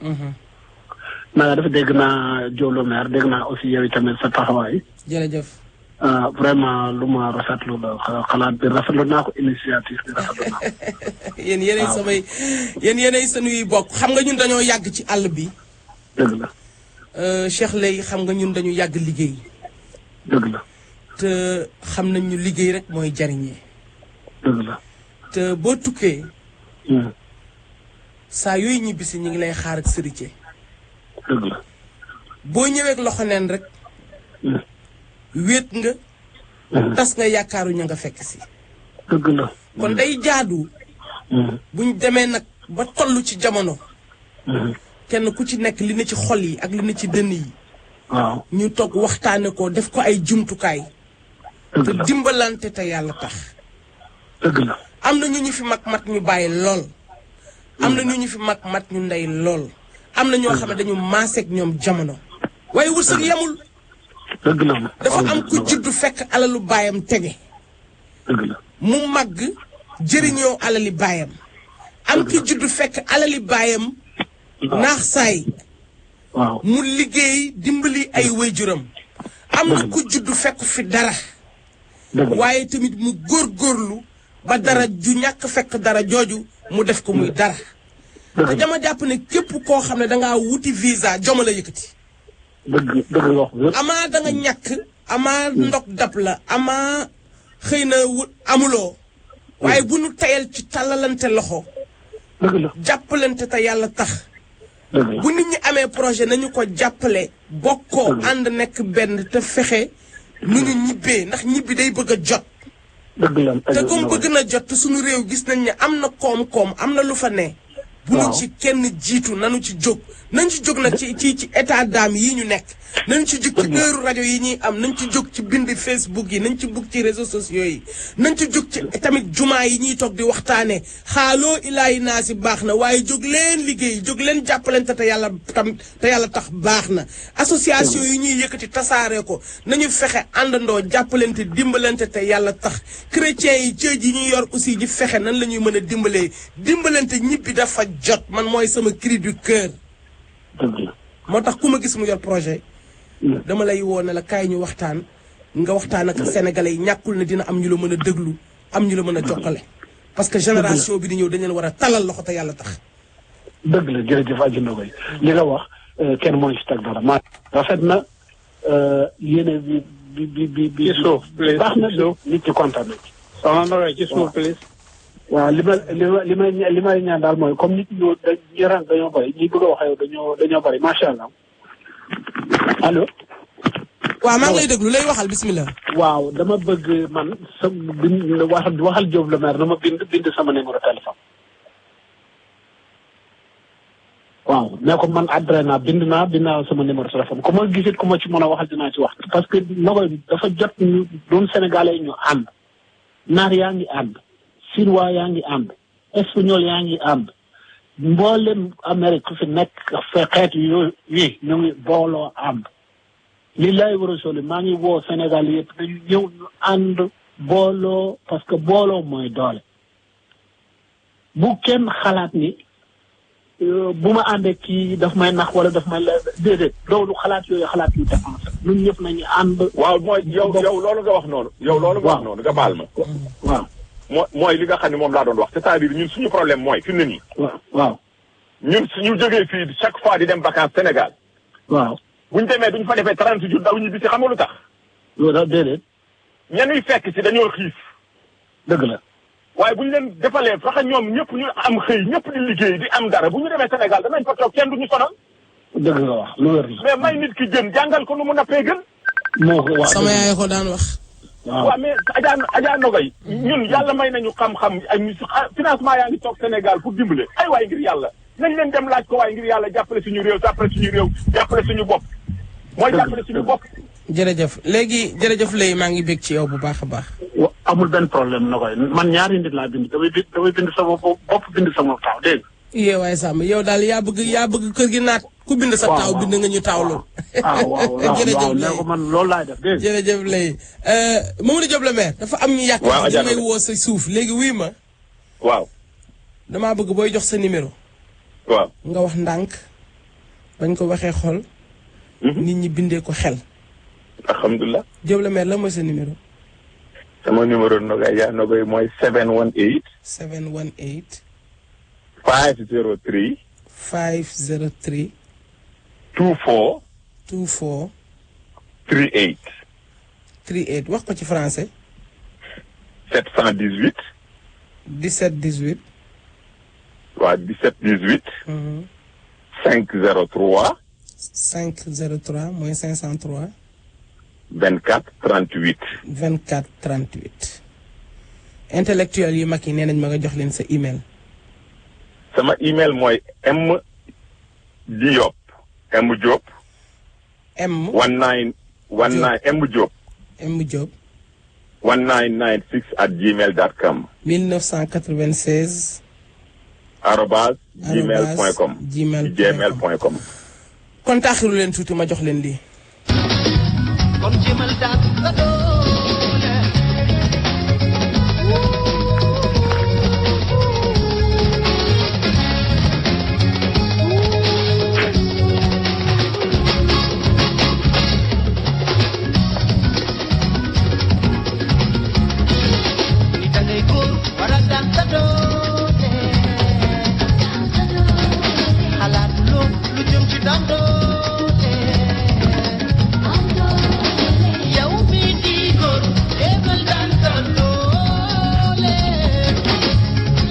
naa dafa dégg naa Diop le maire dégg naa aussi yow tamit sa taxawaay. jërëjëf. vraiment lu ma rafetlu la xalaat bi rafetlu naa ko initiative bi rafetlu naa ko. yéen yéenay samay yéenay sanuy bokk xam nga ñun dañoo yàgg ci àll bi. dëgg la. Cheikh Lay xam nga ñun dañu yàgg liggéey. dëgg la. te xam nañ ñu liggéey rek mooy jariñee. dëgg la. te boo tukkee. saa yooyu ñibbisi ñu ngi lay xaar ak sërite. dëgg la. boo ñëwee ak loxo neen rek. wéet nga. tas nga yaakaaru ña nga fekk si. dëgg la. kon day jaadu. buñ demee nag ba toll ci jamono. kenn ku ci nekk li ne ci xol yi ak li ne ci dënn yi. waaw ñu toog waxtaane ko def ko ay jumtukaay. te dimbalante te yàlla tax. dëgg la. am na ñu fi mag mat ñu bàyyi lool. am na ñu fi mag mat ñu ndey lool. am na ñoo xam ne dañu maaseeg ñoom jamono. waaye wërsëg yemul. dëgg la. dafa am ku juddu fekk alalu baayam tege. dëgg la. mu màgg jëriñoo alali baayam. am ki juddu fekk alali baayam. naax saay. waaw mu liggéey dimbali ay waajuram. am na ku juddu fekk fi dara. waaye tamit mu góorgóorlu ba dara ju ñàkk fekk dara jooju mu def ko muy dara. te dama jàpp ne képp koo xam ne dangaa wuti visa joma la yëkkati. dëgg wax amaa da nga ñàkk amaa ndog dab la amaa xëy na amuloo. waaye bu nu tayal ci tàllalante loxo. dëgg la. jàppalante te yàlla tax. bu nit ñi amee projet nañu ko jàppale. bokkoo ànd nekk benn te fexe nu ñu ñibbee ndax ñibbi day bëgg a jot. dëgg la. te comme bëgg na jot te suñu réew gis nañ ne am na koom-koom am na lu fa ne. bu ñu ci kenn jiitu nanu ci jóg. nañ ci jóg nag ci état d'âme yi ñu nekk. nañ ci jóg ci heure rajo yi ñuy am nañ ci jóg ci bind Facebook yi nañ ci bugg ci réseaux sociaux yi. nañ ci jóg ci tamit jumaa yi ñuy toog di waxtaanee xaaloo ilaahi naa si baax na waaye jóg leen liggéey jóg leen jàppalante te yàlla tax baax na. association yi ñuy yëkkati tasaaree ko nañu fexe àndandoo jàppalante dimbalante te yàlla tax. chrétiens yi cëj yi ñuy yor aussi di fexe nan la ñuy mën a dimbalante ñibbi dafa jot man mooy sama cri du cœur. moo tax ku ma gis mu yor projet. dama lay woo ne la kaay ñu waxtaan nga waxtaan ak sénégalais yi ñàkkul ne dina am ñu la mën a déglu am ñu la mën a jokkale. parce que génération bi di ñëw dañu leen war a talal loxo te yàlla tax. dëgg la jërëjëf Adji Nogoy li nga wax kenn moo ci teg dara maa rafet na yéene bi. ci suuf please baax na nit ci kontaan nañ ci. soxna Nogoy ci suuf please. waaw li may ñaan daal mooy comme nit ñi dañoo bëri ñi bëgg a wax yow dañoo bëri macha allah allo. waaw maa ngi lay déglu lay waxal bismillah. waaw dama bëgg man sa waxal Diop le maire na ma bind sama numéro téléphone. waaw ne ko man adresse naa bind naa sama numéro téléphone ku ma gisit ku ma ci mën a waxal dinaa ci wax. parce que Nogoy bi dafa jot ñu doon sénégalais ñu ànd. naar yaa ngi ànd. Chinois yaa ngi ànd. espagnol yaa ngi ànd. mboolem Amérique fi nekk xeet yooyu ñu ngi booloo ànd. li lay war a soli maa ngi woo Sénégal yëpp dañu ñëw ñu ànd booloo parce que booloo mooy doole. bu kenn xalaat ni bu ma àndee kii daf may nax wala daf may déedéet loolu xalaat yooyu xalaat yu défense ñun ñëpp nañu ànd. waaw mooy yow loolu nga wax noonu. yow loolu nga wax noonu nga baal ma. waaw. mooy li nga xam ne moom laa doon wax c'est-à-dire ñun suñu problème mooy fi mu ne nii. waaw. ñun suñu jógee fii chaque fois di dem vacances Sénégal. waaw. bu ñu demee duñ fa defee 30 jours daw ñu bisi xam nga lu tax. loolu daal déedéet. ñanuy fekk si dañoo xiif. dëgg la. waaye bu ñu leen defalee fexe ñoom ñëpp ñu am xëy ñëpp di liggéey di am dara bu ñu demee Sénégal danañ fa toog kenn du ñu sonal. dëgg nga wax lu wér la. mais may nit ki gën jàngal ko nu mu nappee gën. moo ko wax sama yaay ko daan wax. waaw mais Adja Nogay ñun yàlla may nañu xam-xam ay financement yaa ngi toog Sénégal pour dimbale ay waay ngir yàlla nañ leen dem laaj ko waaye ngir yàlla jàppale suñu réew jàppale suñu bopp mooy jàppale suñu bopp. jërëjëf léegi jërëjëf lay maa ngi bég ci yow bu baax a baax. amul benn problème Nogay man ñaari nit laa bind damay bind sama bopp bind sama taaw dégg nga. yee waaye Samb yow daal yaa bëgg kër gi naat ku bind sa taaw bind nga ñu taawloo. waaw jërëjëf ne ko man loolu laay def dégg nga. jërëjëf lay Mamadou Diop le maire dafa am ñu yàq. waaw may woo sa suuf léegi wuy ma. waaw. damaa bëgg booy jox sa numéro. waaw. nga wax ndànk bañ ko waxee xol. nit ñi bindee ko xel. alhamdulilah. Diop le maire la mooy sa numéro. sama numéro Nogay mooy 718. 718. 503. 503. 24. 24. 38. 38 wax ko ci français. 718. 17 18. waaw 17 18. 503. 503 mooy 503. 24 38. 24 38. intellectuel yu mag yi nee nañ ma nga jox leen sa email. sama email mooy M Diop. M Diop. M 19 M Diop. M Diop. 1996@gmail.com. 1996. @gmail.com. gmail.com. kon taaxiru leen tuuti ma jox leen lii. kon jéemal daan sa doole. ni dangay góor war a daan sa doole. xalaat lu jëm ci daan doole. yow mi di góor jéemal daan sa doole.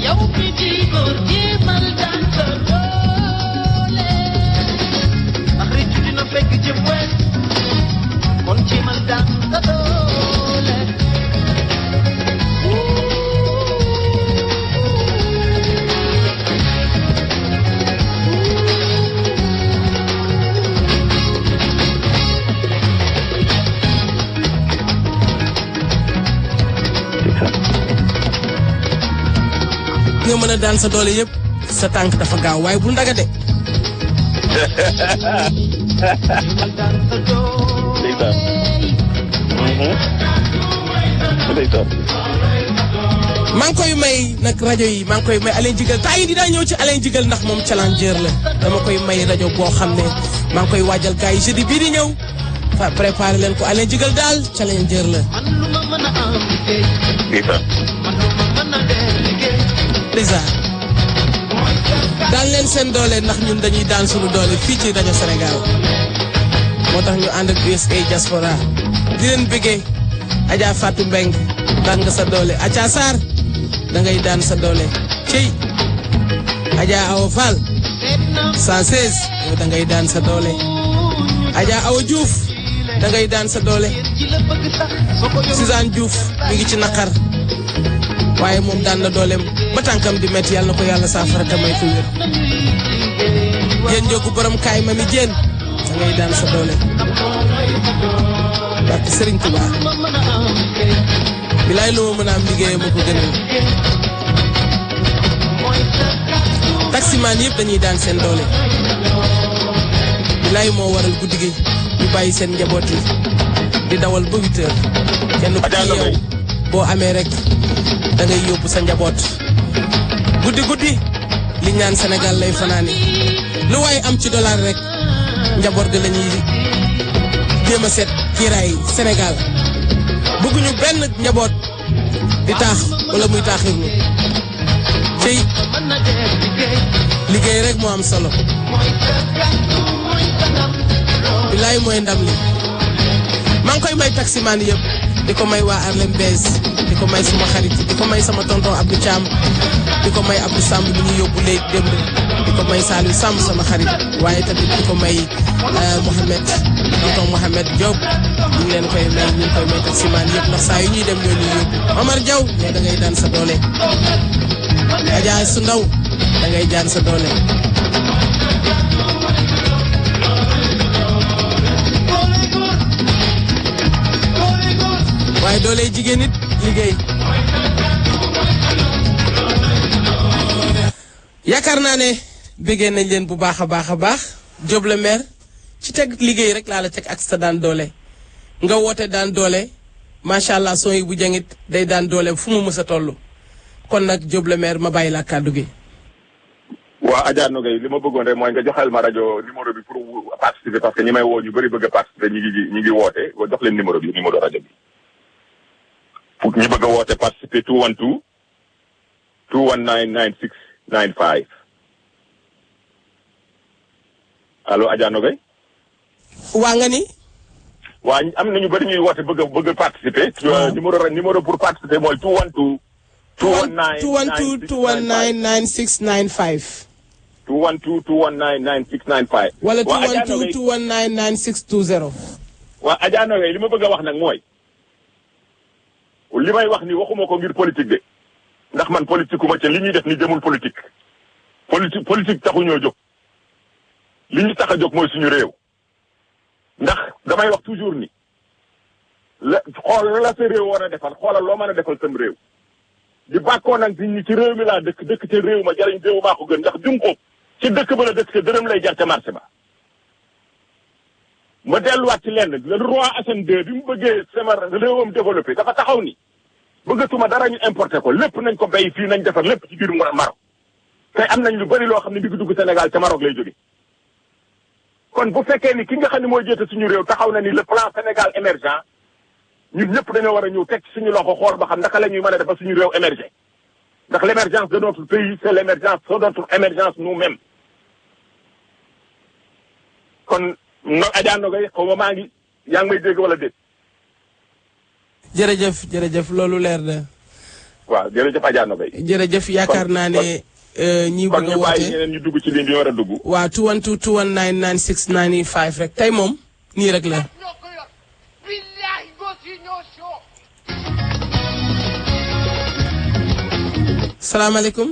yow mi di góor jéemal daan sa doole. ndax rëccu dina fekk jëm wet kon jéemal daan sa doole. nga mën a daan sa doole yëpp sa tànk dafa gaaw waaye bul ndaga de. jéemal daan sa doole. maa ngi koy may nag rajo yi maa ngi koy may Alain Jigal temps yi dinaa ñëw ci Alain Jigal ndax moom challenger la dama koy may rajo boo xam ne maa ngi koy waajal gars yi jeudi bii di ñëw fa préparé leen ko Alain Jigal daal challenger la. man lu ma mën a am liggéey. man lu ma mën a dee liggéey. déjà daan leen seen doole ndax ñun dañuy daan suñu doole fii ci rajo Sénégal moo tax ñu ànd ak USA diaspora di leen bëggee Adja Fatou Mbeng daan nga sa doole Adja Sarr da ngay daan sa doole cey Adja Awa Fall 116 yow da ngay daan sa doole Adja Awa Diouf da ngay daan sa doole Suzanne Diouf mi ngi ci naqar waaye moom daan na dooleem ba tànkam di métti yàlla na ko yàlla saafara te may ko wér yéen njóogu borom kaay ma mi jéen da ngay daan sa doole barke Serigne Touba bilaay lu ma mën a am liggéeyam ma ko gënal taximaan yëpp dañuy daan seen doole bilaay moo waral guddi gi ñu bàyyi seen njaboot yi di dawal ba 8 heures kenn ku ci yow boo amee rek da ngay yóbbu sa njaboot guddi li ñaan Sénégal lay fanaani lu waaye am ci dollar rek njaboot ga la ñuy jéem a seet kiiraay Sénégal bëgguñu benn njaboot di taax wala muy taaxirlu cey liggéey rek moo am solo bilaay mooy ndam li maa ngi koy may taximaan yëpp di ko may waa Arlem Bees di ko may suma xarit di ko may sama tonton Abdou Thiam di ko may Abdou Samb bi ñu yóbbu léegi démb di ko may Saliou Samb sama xarit waaye tamit di ko may Mohamed tonton Mohamed Diop ñu ngi leen koy may ñu ngi koy may taximaan yëpp ndax saa yu ñuy dem ñoo ñuy yóbbu Omar Diaw yow da ngay daan sa doole Adja su ndaw da ngay daan sa doole waaye doole jigéen nit liggéey yaakaar naa ne bëggee nañ leen bu baax a baax a baax Diop le maire ci teg liggéey rek laa la teg ak sa daan doole nga woote daan doole macha allah son yi bu jangit day daan doole fu mu mës a toll kon nag Diop le maire ma bàyyi la kàddu gi. waa Adja Nogay li ma bëggoon rek mooy nga joxal ma rajo numéro bi pour participer parce que ñi may woo ñu bëri bëgg a participer ñi ngi woote jox leen numéro rajo bi. pour ñi bëgg a woote participer 212 219 9695 allo Adja Nogay. waa nga ni. waa am na ñu bëri ñuy woote bëgg a participer. numéro pour participer mooy 212. 219 9695. 212 219 9695. wala 212 219 9620. waa Adja Nogay li ma bëgg a wax nag mooy. li may wax ni waxuma ko ngir politique de ndax man politique ku ma ca li ñuy def ni jëmul politique taxu ñoo jóg li ñu tax a jóg mooy suñu réew ndax damay wax toujours ni xool la sa réew war a defal xoolal loo mën a defal sam réew di bàkkoo nag ñi ci réew mi laa dëkk ca réew ma jariñ réew maa ko gën ndax jum ko ci dëkk ba la dëkk ca dërëm lay jar ca marché ba ma delluwaat ci lenn le roi Hassan II bi mu bëggee sama réewam développé dafa taxaw ni bëggatuma dara ñu importé ko lépp nañ ko bay fii nañ defar lépp ci biir Maroc tey am nañ lu bëri loo xam ne bi ngi dugg Sénégal ca Maroc lay jóge kon bu fekkee ni ki nga xam ne mooy jiite suñu réew taxaw na ni le plan Sénégal émergent ñun ñëpp dañoo war a ñëw teg suñu loxo xool ba xam naka la ñuy mën a def ba suñu réew émerger ndax l' émergence de notre pays c' est l' émergence de notre émergence nous-mêmes kon Adja Nogay xaw ma maa ngi yaa ngi may dégg wala déet. jërëjëf loolu leer na. waaw jërëjëf Adja Nogay. jërëjëf yaakaar naa ne. ñi bëgg a woote kon ñu bàyyi ñeneen ñu dugg ci ligne bi war a dugg. waaw 212 219 9695 rek tey moom nii rek la. salaamaaleykum.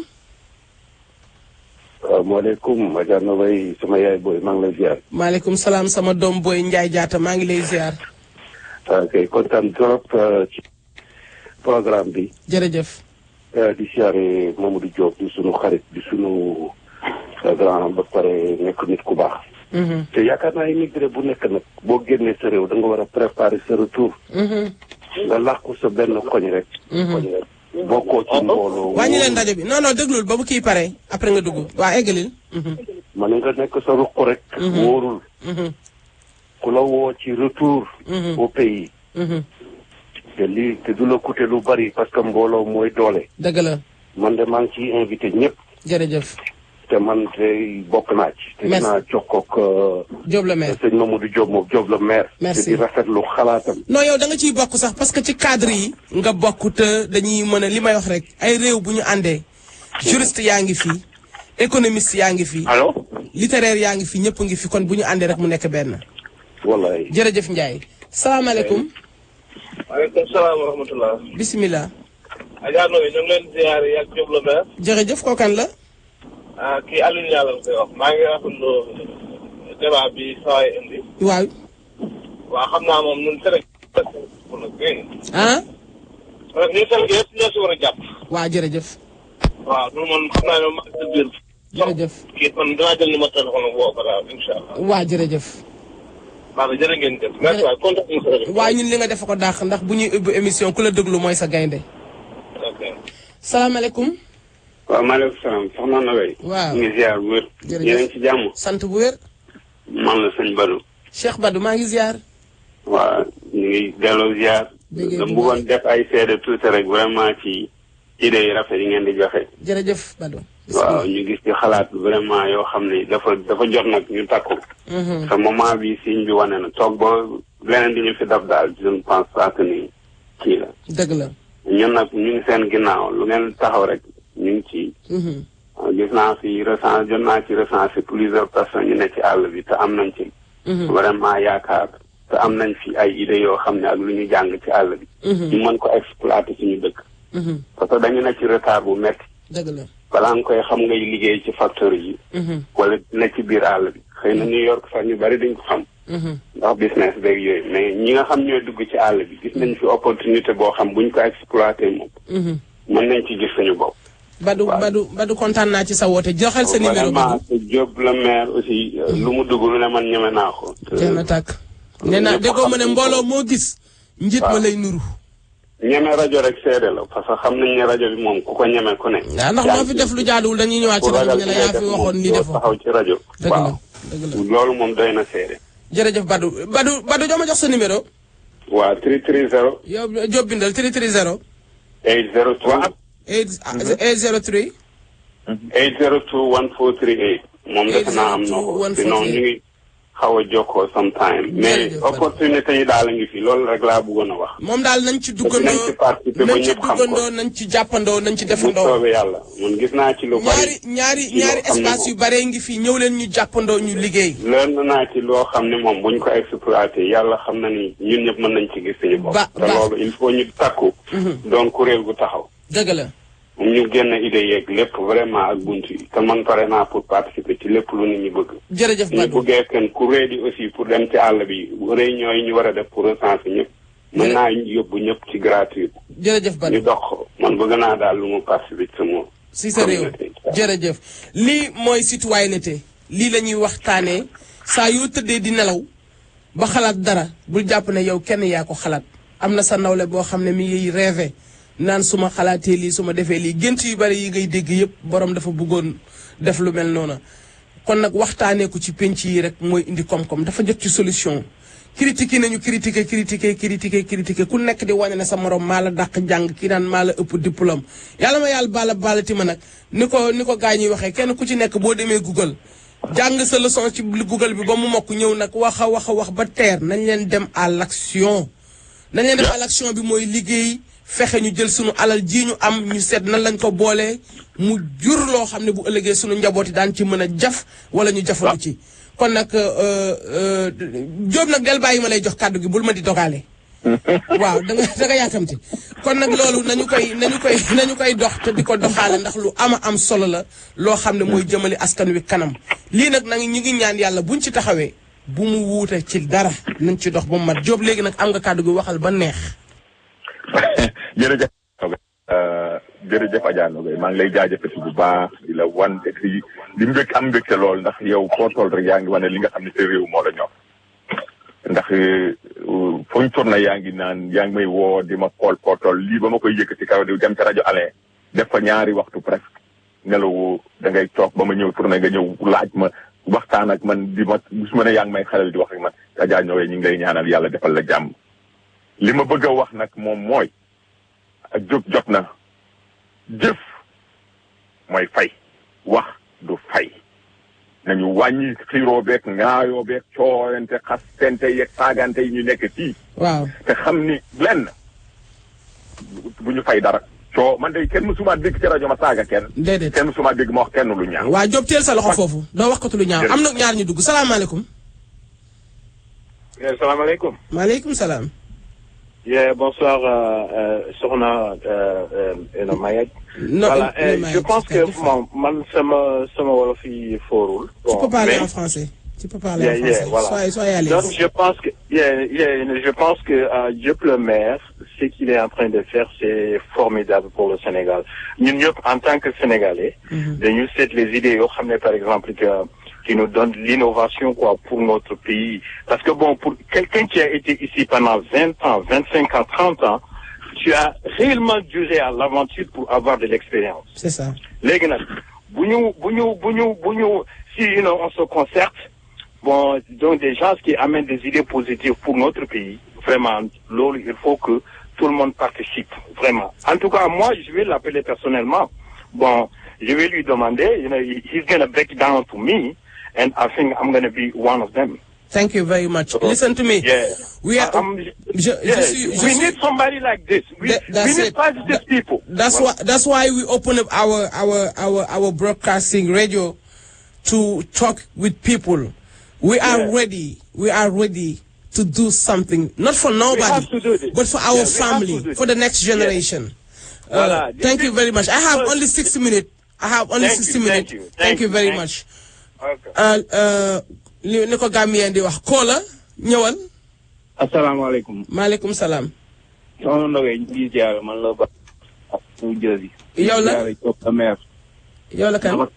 waaw maaleykum Adja Nogay sama yaay booy maa ngi lay ziar. maaleykum salaam sama doom booy Ndiaye Diatta maa ngi lay ziar. ok kontaan trop ci programme bi. jërëjëf. di siyaare Mamadou Diop di sunu xarit di sunu grand ba pare nekk nit ku baax. te yaakaar naa immigré bu nekk nag boo génnee sa réew da nga war a préparer sa retour. nga làqu sa benn koñ rek. bokkoo ci mbooloo. wàññi leen rajo bi non déglul ba bu kii pare après nga dugg waa eggalil. man nga nekk sa ruq rek. wóorul. ku la woo ci retour. au pays. te du la coûter lu bari parce que mbooloo mooy doole. dëgg la. man de maa ngi ciy invité ñëpp. jërëjëf. te man de bokk naa ci. te dinaa jokkoog. Diop le maire sëñ Mamadou Diop moom Diop le maire. merci te di rafetlu xalaatam. non yow da nga ciy bokk sax parce que ci cadre yi. nga bokk te dañuy mën a li may wax rek ay réew bu ñu àndee. juriste yaa ngi fi. économiste yaa ngi fi. allo. littéraire yaa ngi fi ñëpp ngi fi kon bu ñu àndee rek mu nekk benn. wallaay. jërëjëf Ndiaye. salaamaaleykum. waaleykum salaam wa rahmatulah. bisimilah. Adja Nogay ñu ngi leen ziare ak Diop le maire. jërëjëf kookan la. kii Alioune Yàlla la koy wax maa ngi rafetlu débat bi saa yi indi. waaw. waaw xam naa moom ñun Sénégal pour nag dégg ah. nga. ñun Sénégal yëpp ñoo si war a jàpp. waaw jërëjëf. waaw ñun man xam naa ne maa ngi biir. jërëjëf. kii man dinaa jël numéro téléphone am woo ko daal incha allah. waa jërëjëf. waaw jërë ngeen jëf. merci waay kontaan nañu si rajo. waaye ñun li nga def ko dàq ndax bu ñuy ubbi émission ku la déglu mooy sa gaynde. ok. salaamaaleykum. waaw maaleykum salaam soxna Nogay. waaw ñu ngi ziar bu wér. jërëjëf yéen a ngi ci jàmm. sant bu wér. man la sëñ Badou. Cheikh Badou maa ngi ziar. waaw ñu ngi delloo ziar. Dégg nga bëggoon def ay seede tuuti rek vraiment ci idées yi rafet yi ngeen di joxe. jërëjëf Badou. waaw ñu gis ci xalaat vraiment yoo xam ne dafa jot nag ñu takku. te moment bi signe bi wane na toog ba leneen di ñu fi daf daal je ne pense pas que ni kii la. dëgg la. ñun nag ñu ngi seen ginnaaw lu ngeen taxaw rek ñu ngi ci. gis naa fi jot naa ci recensé plusieurs personnes ñu ne ci àll bi te am nañ ci. vraiment yaakaar te am nañ fi ay idées yoo xam ne ak lu ñu jàng ci àll bi. ñu mën ko exploiter suñu dëkk. parce que dañu ne ci retard bu métti. dëgg la balaa nga koy xam ngay liggéey ci factory yi. wala ne ci biir àll bi xëy na New York sax ñu bari dañ ko xam. ndax business beeg yooyu mais ñi nga xam ñooy dugg ci àll bi gis nañ fi opportunité boo xam buñ ko exploité moom. mën nañ ci gis suñu bopp. Badou kontaan naa ci sa woote joxel sa numéro. vraiment Diop le maire aussi lu mu dugg lu ne man ñeme naa ko. jeex na tàkk nee naa déggoo ma ne mbooloo moo gis. njiit ma lay nuru. ñeme rajo rek seede la parce que xam nañ ne rajo bi moom ku ko ñeme ku ne. waaw ndax moo fi def lu jaaduwul dañuy ñëwaat ci rajo bi ne la yaa fi waxoon lii defoo taxaw ci rajo. dëgg la dëgg la loolu moom doy na seede. jërëjëf Badou doo ma jox sa numéro. waaw 330. yow Diop bindal 330. 803. 803. 802 1438. moom defe naa am na ko sinon ñu ngi xaw a jokkoo sometime mais opportunité yi daal a ngi fi loolu rek laa bëggoon a wax. moom daal nañ ci duggandoo nañ ci jàppandoo nañ ci defandoo. bu soobee yàlla man gis naa ci lu bari. ñaari espace yu bare ngi fi ñëw leen ñu jàppandoo ñu liggéey. leer naa ci loo xam ne moom buñ ko exploité yàlla xam na ni ñun ñëpp mën nañ ci gis suñu bopp. te loolu il faut ñu takku. doon kuréel gu taxaw. dëgg la. ñu génn idée yeeg lépp vraiment ak bunt yi te man pare naa pour participer ci lépp lu nit ñi bëgg. jërëjëf Badou ñu bëggee kenn ku réedi aussi pour dem ci àll bi réunion yi ñu war a def pour recenser ñëpp. mën naa yóbbu ñëpp ci gratuit. jërëjëf Badou ñu dox man bëgg naa daal lu mu participer ci sama. si sa réew jërëjëf lii mooy citoyenneté lii la ñuy waxtaanee saa yoo tëddee di nelaw ba xalaat dara bul jàpp ne yow kenn yaa ko xalaat am na sa nawle boo xam ne mi ngi rêvé. naan su ma xalaatee lii su ma defee lii gént yu bari yi ngay dégg yëpp borom dafa bëggoon def lu mel noonu kon nag waxtaanee ko ci penc yi rek mooy indi koom-koom dafa jot ci solution. critiquer nañu critiquer ku nekk di wane ne sa morom maa la dàq jàng kii naan maa la ëpp diplôme yàlla ma yàlla baalati ma nag ni ko gaa ñuy waxee kenn ku ci nekk boo demee Google jàng sa leçon ci Google bi ba mu mokk ñëw nag wax ba teer nañ leen dem à l'action. nañ leen dem à l'action bi mooy liggéey. fexe ñu jël sunu alal ji ñu am ñu seet nan lañ ko boolee mu jur loo xam ne bu ëllëgee sunu njabooti daan ci mën a jaf wala ñu jafandu ci kon nag Diop nag del bàyyi ma lay jox kàddu gi bul ma di dogaale waaw da nga yaakamti kon nag loolu nañu koy dox te di ko doxaale ndax lu am solo la loo xam ne mooy jëmale askan wi kanam lii nag ñu ngi ñaan yàlla buñ ci taxawee bu mu wuute ci dara nañ ci dox ba mu mat Diop léegi nag am nga kàddu gi waxal ba neex. jërëjëf Adja Nogaye maa ngi lay jaajëfati bu baax di la wan di am mbégte lool ndax yow foo toll rek yaa ngi wane li nga xam ne sa réew moo la ñor ndax fuñ tourné yaa ngi may woo di ma xool foo toll lii ba ma koy yëkkati kaw di dem ci rajo Alain def fa ñaari waxtu presque nelawu da ngay toog ba ma ñëw tourné nga ñëw laaj ma waxtaan ak man di ma su ma ne yaa ngi may xelal di wax ak man Adja Nogaye ñu ngi lay ñaanal yàlla defal la jàmm li ma bëgg a wax nag moom mooy ak jóg jot na jëf mooy fay wax du fay nañu wàññi xiiroo beeg ngaayoo beeg cooyante xastente yeeg saagante yi ñu nekk fii. waaw te xam ni lenn bu ñu fay dara. man de kenn mësuma dégg ci rajo ma saaga kenn. déedéet kenn mësuma dégg ma wax kenn lu ñaaw. waa Diop teel sa loxo foofu doo wax ko lu ñaaw am na ñaar ñu dugg salaamaaleykum. salaamaaleykum. maaleykum salaam. bonsoir, Sokhna Mayek. Voilà, je pense que sama wolof yi forul. Tu peux parler en français. Tu peux parler en français. Voilà. Soyez à l'aise. Donc je pense que Diop le maire, ce qu'il est en train de faire, c'est formidable pour le Sénégal. Ñun ñëpp en tant que Sénégalais, dañu seet les idées yoo xam ne par exemple qui nous donne l'innovation pour notre pays. Parce que bon, pour quelqu'un qui a été ici pendant 20 ans, 25 ans, 30 ans, tu as réellement duré à l'aventure pour avoir de l'expérience. C'est ça. Léegi nag, si on se concerte, bon, donc des gens qui amènent des idées positives pour notre pays, vraiment, il faut que tout le monde participe, vraiment. En tout cas, moi, je vais l'appeler personnellement. Bon, je vais lui demander, he's gonna break down to me, and I think I'm going to be one of them. Thank you very much. Listen to me. Yeah. We are. We need somebody like this. We need positive people. That's why we open up our broadcasting radio to talk with people. We are ready. We are ready to do something, not for nobody, but for our family, for the next generation. Thank you very much. I have only 60 minutes. Thank you very much. Li ko Gambien di wax Kola ñëwal. asalaamaaleykum. maaleykum salaam. soxna Ndoye ñu ngi ziar man la ba New Jersey. yow la yow la kan.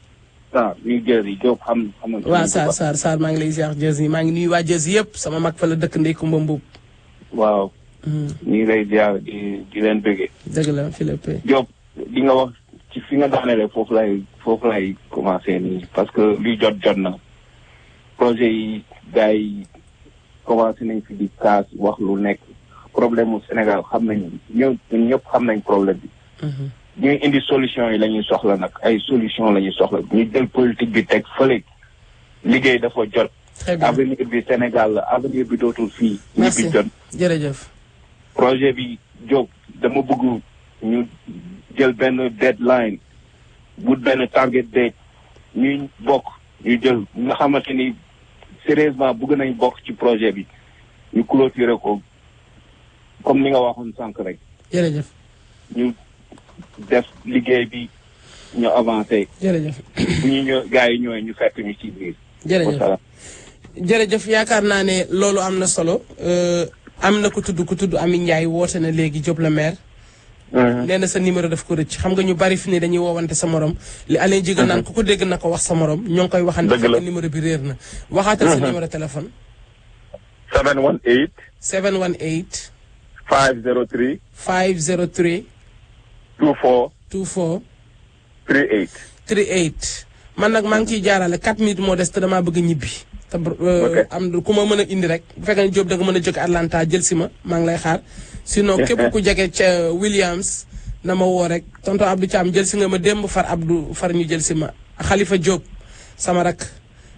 Sarr New Jersey Diop xam nga. waaw Sarr maa ngi lay ziar Jersey maa ngi nuyu waa Jersey yëpp sama mag fa la dëkk Ndeye Kumba Mbuub. waaw. ñu ngi lay ziar di leen bëggee. dëgg la Philippe. Diop di nga wax ci fi nga daanelee foofu lay commencé nii parce que luy jot na. projet yi gars yi commencé nañ fi di kaas wax lu nekk problème mu Sénégal xam nañ ñun ñëpp xam nañ problème bi. ñuy indi solution yi la ñuy soxla nag ay solution la ñuy soxla ñu jël politique bi teg fële liggéey dafa jot. avenir bi Sénégal la avenir bi dootul fii. merci ñi bi jot. jërëjëf. projet bi Diop dama bëgg ñu jël benn deadline bu benn target date ñuy bokk ñu jël nga xamante ni. sérieusement bëgg nañ bokk ci projet bi ñu clôturer ko comme ni nga waxoon sànq rek. jërëjëf. ñu def liggéey bi ñu avancé. jërëjëf. bu ñu ñëw gars yi ñëwee ñu fekk ñu ci biir. jërëjëf yaakaar naa ne loolu am na solo am na ku tudd Ami Ndiaye woote na léegi Diop le maire. nee na sa numéro daf ko rëcc xam nga ñu bari fi ne dañuy woowante sa morom li Alain Jiga naan ku ko dégg na ko wax sa morom ñoo ngi koy waxante fekk numéro bi réer na waxaatal sa numéro téléphone 718 718 503 503 24 24 38 38 man nag maa ngi ciy jaarale 4 minutes moo des te damaa bëgg ñibbi te am ku ma mën a indi rek bu fekkee ne Diop da nga mën a jóge Atlanta jël si ma maa ngi lay xaar sinon képp ku jege ca Williams na ma woo rek tonton Abdou Thiam jël si nga ma démb far ñu jël si ma Khalifa Diop sama rak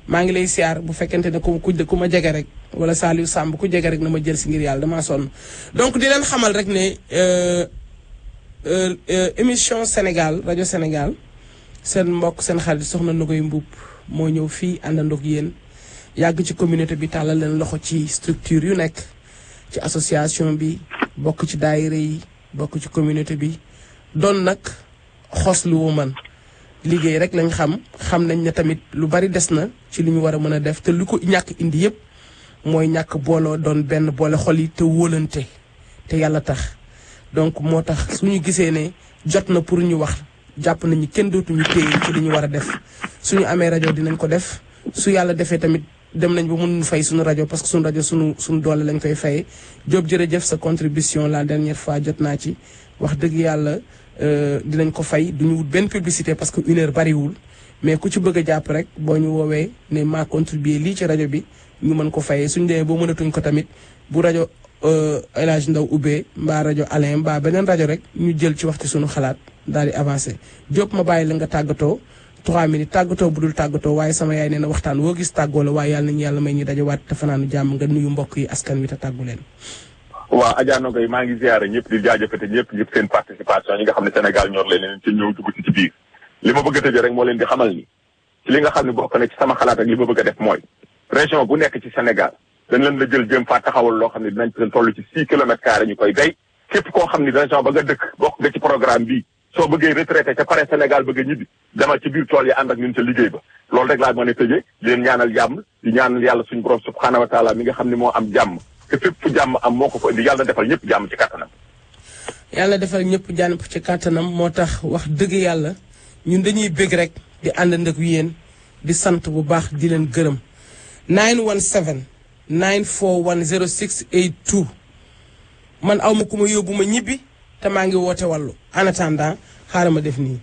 maa ngi lay siyaar bu fekkente ne ku ma jege rek wala Saliou Samb ku jege rek na ma jël si ngir yàlla damaa sonn donc di leen xamal rek ne émission Sénégal rajo Sénégal seen mbokk seen xarit soxna Nogoy Mbuub moo ñëw fii àndandoog yéen yàgg ci communauté bi tàllal leen loxo ci structure yu nekk ci association bi bokk ci daayira yi bokk ci communauté bi doon nag xos lu woman liggéey rek lañ xam nañ ne tamit lu bari des na ci li ñu war a mën a def te lu ko ñàkk indi yëpp mooy ñàkk booloo doon benn boole xol yi te wóolante te yàlla tax donc moo tax suñu gisee ne jot na pour ñu wax jàpp nañu kenn dootuñu téye ci li ñu war a def suñu amee rajo dinañ ko def su yàlla defee tamit dem nañ ba mënuñu fay suñu rajo parce que suñu rajo suñu doole lañ koy fayee Diop jërëjëf sa contribution la dernière fois jot naa ci wax dëgg yàlla dinañ ko fay duñu wut benn publicité parce que 1 heure bariwul mais ku ci bëgg a jàpp rek boo ñu woowee ne maa contribuer lii ci rajo bi ñu mën ko fayee suñu demee boo mënatuñ ko tamit bu rajo El Hadj Ndaw ubbee mbaa rajo Alain mbaa beneen rajo rek ñu jël ci wax ci suñu xalaat daal di avancé Diop ma bàyyi la nga tàggatoo 3 minutes tàggatoo bu dul tàggatoo waaye sama yaay nee na waxtaan woo gis tàggoo la waaye yàlla nañu yàlla may ñu dajawaat te fanaanu jàmm nga nuyu mbokk yi askan wi te tàggu leen. waaw Adja Nogaye maa ngi ziare ñëpp di jaajëfate ñëpp seen participation ñi nga xam ne Sénégal ñor leen ci ñëw dugg ci biir li ma bëgg a tëjee rek moo leen di xamal ni ci li nga xam ne bokk na ci sama xalaat ak li ma bëgg a def mooy région bu nekk ci Sénégal dañ leen la jël jëm faa taxawal loo xam ne dinañ toll ci 6 kilomètres carrés ñu koy béy képp koo xam ne région ba nga dëkk bokk nga ci programme bii soo bëggee retraité ca pare Sénégal bëgg a ñibbi demal ci biir tool yi ànd ak ñun ca liggéey ba loolu rek laa mën a tëjee di leen ñaanal jàmm di ñaanal yàlla suñu borom subhaanahu wa taala mi nga xam ne moo am jàmm te fépp fu jàmm am moo ko fa indi yàlla defal ñëpp jàmm ci kàttanam. yàlla defal ñëpp jàmm ci kàttanam moo tax wax dëgg yàlla ñun dañuy bëgg rek di ànd ak yéen di sant bu baax di leen gërëm 917 941 0682 man aw ma ku ma yóbbu ma ñibbi te maa ngi woote wàllu en attendant xaaral ma def nii.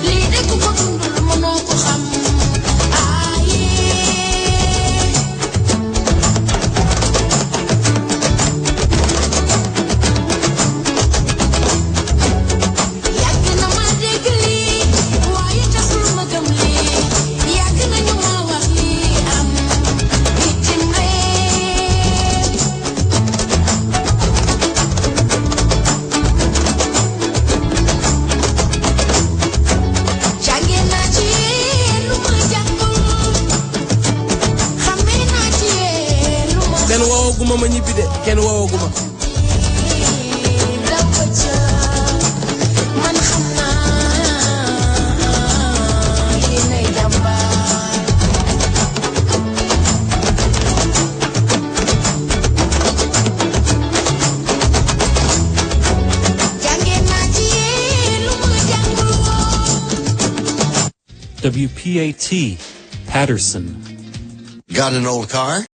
Lii de ku ko ma ñibbi de kenn woowaguma. WPAT, Patterson. Got an old car?